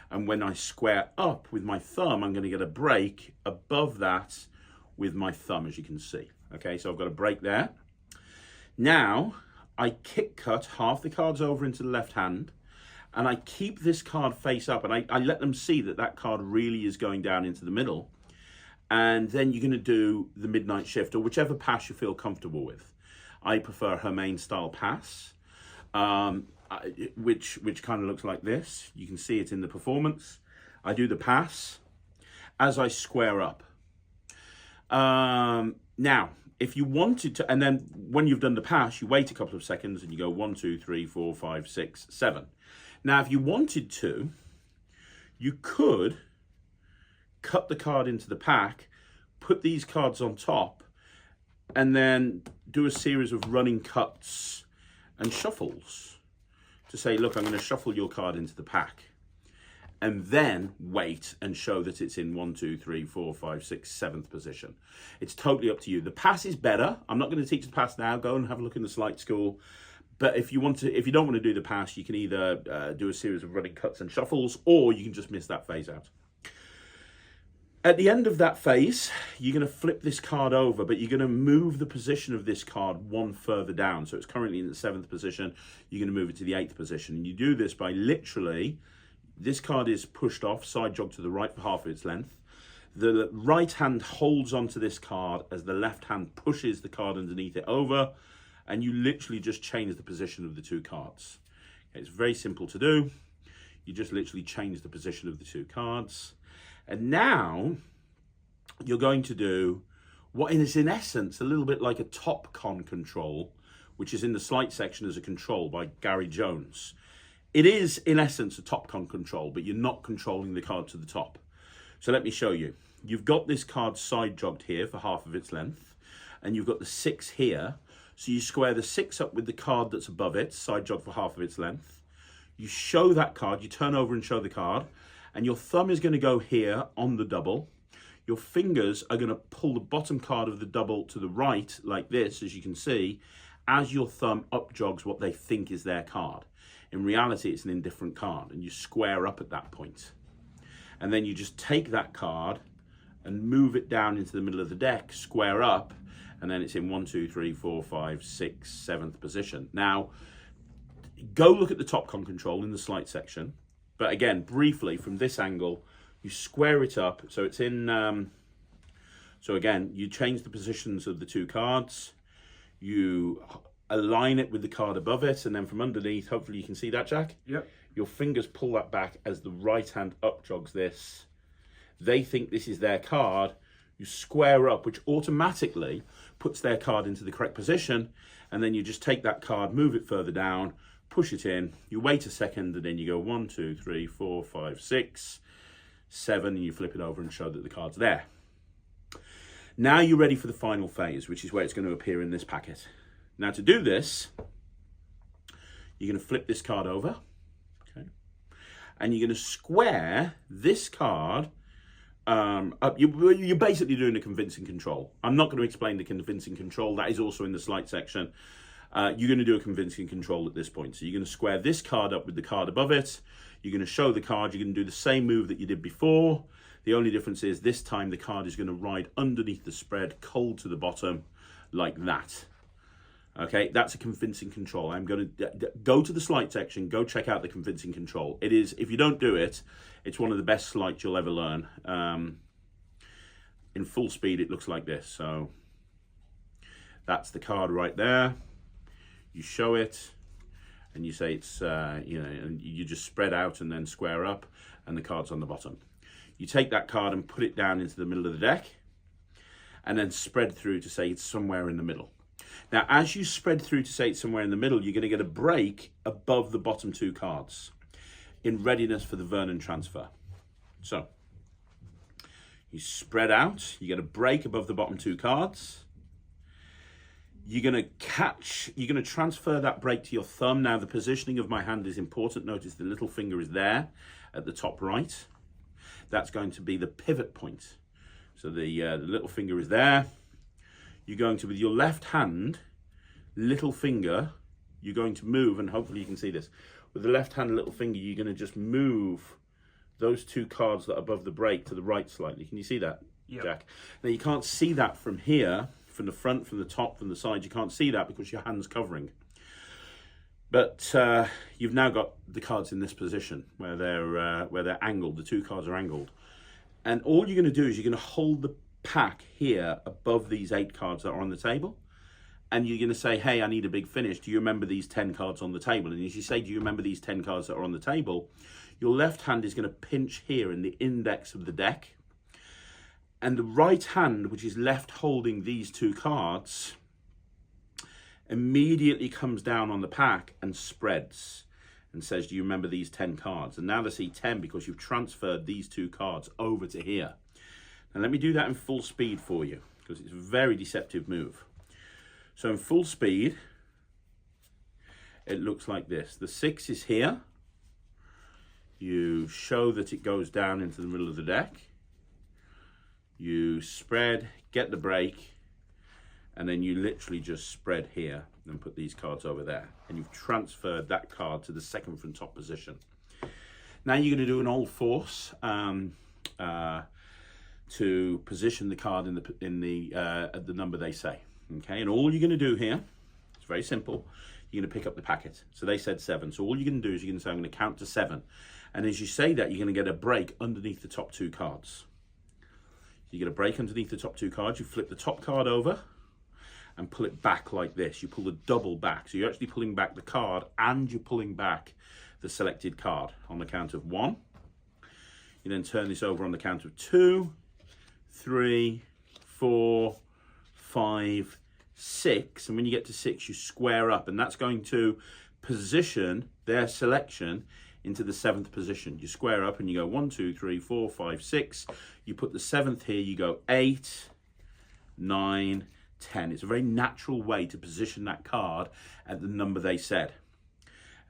And when I square up with my thumb, I'm going to get a break above that with my thumb, as you can see. Okay, so I've got a break there. Now, I kick cut half the cards over into the left hand, and I keep this card face up, and I let them see that that card really is going down into the middle. And then you're going to do the Midnight Shift, or whichever pass you feel comfortable with. I prefer Hermaine style pass, which kind of looks like this. You can see it in the performance. I do the pass as I square up. Now, if you wanted to, and then when you've done the pass, you wait a couple of seconds and you go 1, 2, 3, 4, 5, 6, 7. Now, if you wanted to, you could cut the card into the pack, put these cards on top, and then do a series of running cuts and shuffles to say, look, I'm going to shuffle your card into the pack, and then wait and show that it's in 1, 2, 3, 4, 5, 6, 7th position. It's totally up to you. The pass is better. I'm not going to teach the pass now. Go and have a look in the Sleight School. But if you don't want to do the pass, you can either do a series of running cuts and shuffles, or you can just miss that phase out. At the end of that phase, you're going to flip this card over, but you're going to move the position of this card one further down. So it's currently in the 7th position. You're going to move it to the 8th position. And you do this by literally, this card is pushed off, side jog to the right for half of its length. The right hand holds onto this card as the left hand pushes the card underneath it over, and you literally just change the position of the two cards. Okay, it's very simple to do. You just literally change the position of the two cards. And now you're going to do what is in essence a little bit like a top con control, which is in the sleight section as a control by Gary Jones. It is in essence a top con control, but you're not controlling the card to the top. So let me show you. You've got this card side jogged here for half of its length, and you've got the 6 here. So you square the 6 up with the card that's above it, side jog for half of its length. You show that card, you turn over and show the card, and your thumb is going to go here on the double. Your fingers are going to pull the bottom card of the double to the right, like this, as you can see, as your thumb up jogs what they think is their card. In reality, it's an indifferent card, and you square up at that point. And then you just take that card and move it down into the middle of the deck, square up, and then it's in 1, 2, 3, 4, 5, 6, 7th position. Now, go look at the top con control in the sleight section. But again, briefly, from this angle, you square it up. So it's in, so again, you change the positions of the two cards. You align it with the card above it. And then from underneath, hopefully you can see that, Jack? Yep. Your fingers pull that back as the right hand up jogs this. They think this is their card. You square up, which automatically puts their card into the correct position. And then you just take that card, move it further down, push it in. You wait a second, and then you go 1, 2, 3, 4, 5, 6, 7, and you flip it over and show that the card's there. Now you're ready for the final phase, which is where it's going to appear in this packet. Now to do this, you're going to flip this card over, okay, and you're going to square this card up. You're basically doing a convincing control. I'm not going to explain the convincing control. That is also in the sleight section. You're going to do a convincing control at this point. So you're going to square this card up with the card above it. You're going to show the card. You're going to do the same move that you did before. The only difference is this time the card is going to ride underneath the spread, cold to the bottom, like that. Okay, that's a convincing control. I'm going to go to the sleight section, go check out the convincing control. It is, if you don't do it, it's one of the best sleights you'll ever learn. In full speed, it looks like this. So that's the card right there. You show it, and you say it's, you know, and you just spread out and then square up, and the card's on the bottom. You take that card and put it down into the middle of the deck, and then spread through to say it's somewhere in the middle. Now, as you spread through to say it's somewhere in the middle, you're going to get a break above the bottom two cards in readiness for the Vernon transfer. So, you spread out, you get a break above the bottom two cards. You're going to transfer that break to your thumb. Now, the positioning of my hand is important. Notice the little finger is there at the top right. That's going to be the pivot point. So the little finger is there. You're going to, with your left hand, little finger, you're going to move, and hopefully you can see this. With the left hand little finger, you're going to just move those two cards that are above the break to the right slightly. Can you see that, Yep. Jack? Now, you can't see that from here, from the front, from the top, from the side. You can't see that because your hand's covering. But you've now got the cards in this position where they're angled. The two cards are angled. And all you're going to do is you're going to hold the pack here above these 8 cards that are on the table, and you're going to say, hey, I need a big finish. Do you remember these 10 cards on the table? And as you say, do you remember these 10 cards that are on the table? Your left hand is going to pinch here in the index of the deck, and the right hand, which is left holding these 2 cards, immediately comes down on the pack and spreads and says, do you remember these 10 cards? And now they see 10 because you've transferred these 2 cards over to here. And let me do that in full speed for you, because it's a very deceptive move. So in full speed, it looks like this. The 6 is here. You show that it goes down into the middle of the deck. You spread, get the break, and then you literally just spread here and put these cards over there. And you've transferred that card to the second from top position. Now you're going to do an old force to position the card at the number they say. Okay, and all you're going to do here, it's very simple. You're going to pick up the packet. So they said 7. So all you're going to do is you're going to say, I'm going to count to 7. And as you say that, you're going to get a break underneath the top 2 cards. You get a break underneath the top 2 cards. You flip the top card over and pull it back like this. You pull the double back. So you're actually pulling back the card and you're pulling back the selected card on the count of 1. You then turn this over on the count of 2, 3, 4, 5, 6. And when you get to 6, you square up. And that's going to position their selection into the 7th position. You square up and you go 1, 2, 3, 4, 5, 6. You put the 7th here, you go 8, 9, 10. It's a very natural way to position that card at the number they said.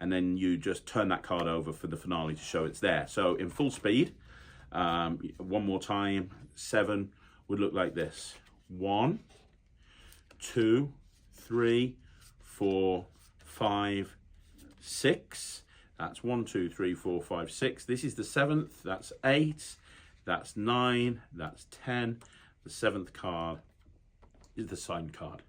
And then you just turn that card over for the finale to show it's there. So in full speed, one more time, 7 would look like this. 1, 2, 3, 4, 5, 6. That's 1, 2, 3, 4, 5, 6. This is the 7th. That's 8. That's 9. That's 10. The 7th card is the signed card.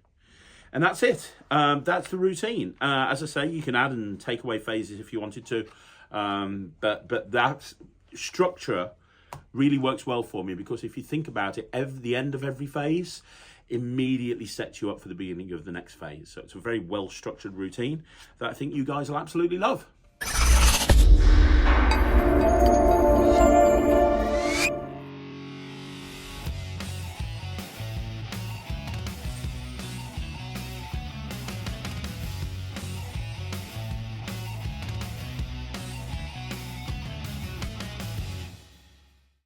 And that's it. That's the routine. As I say, you can add and take away phases if you wanted to. But that structure really works well for me, because if you think about it, the end of every phase immediately sets you up for the beginning of the next phase. So it's a very well structured routine that I think you guys will absolutely love.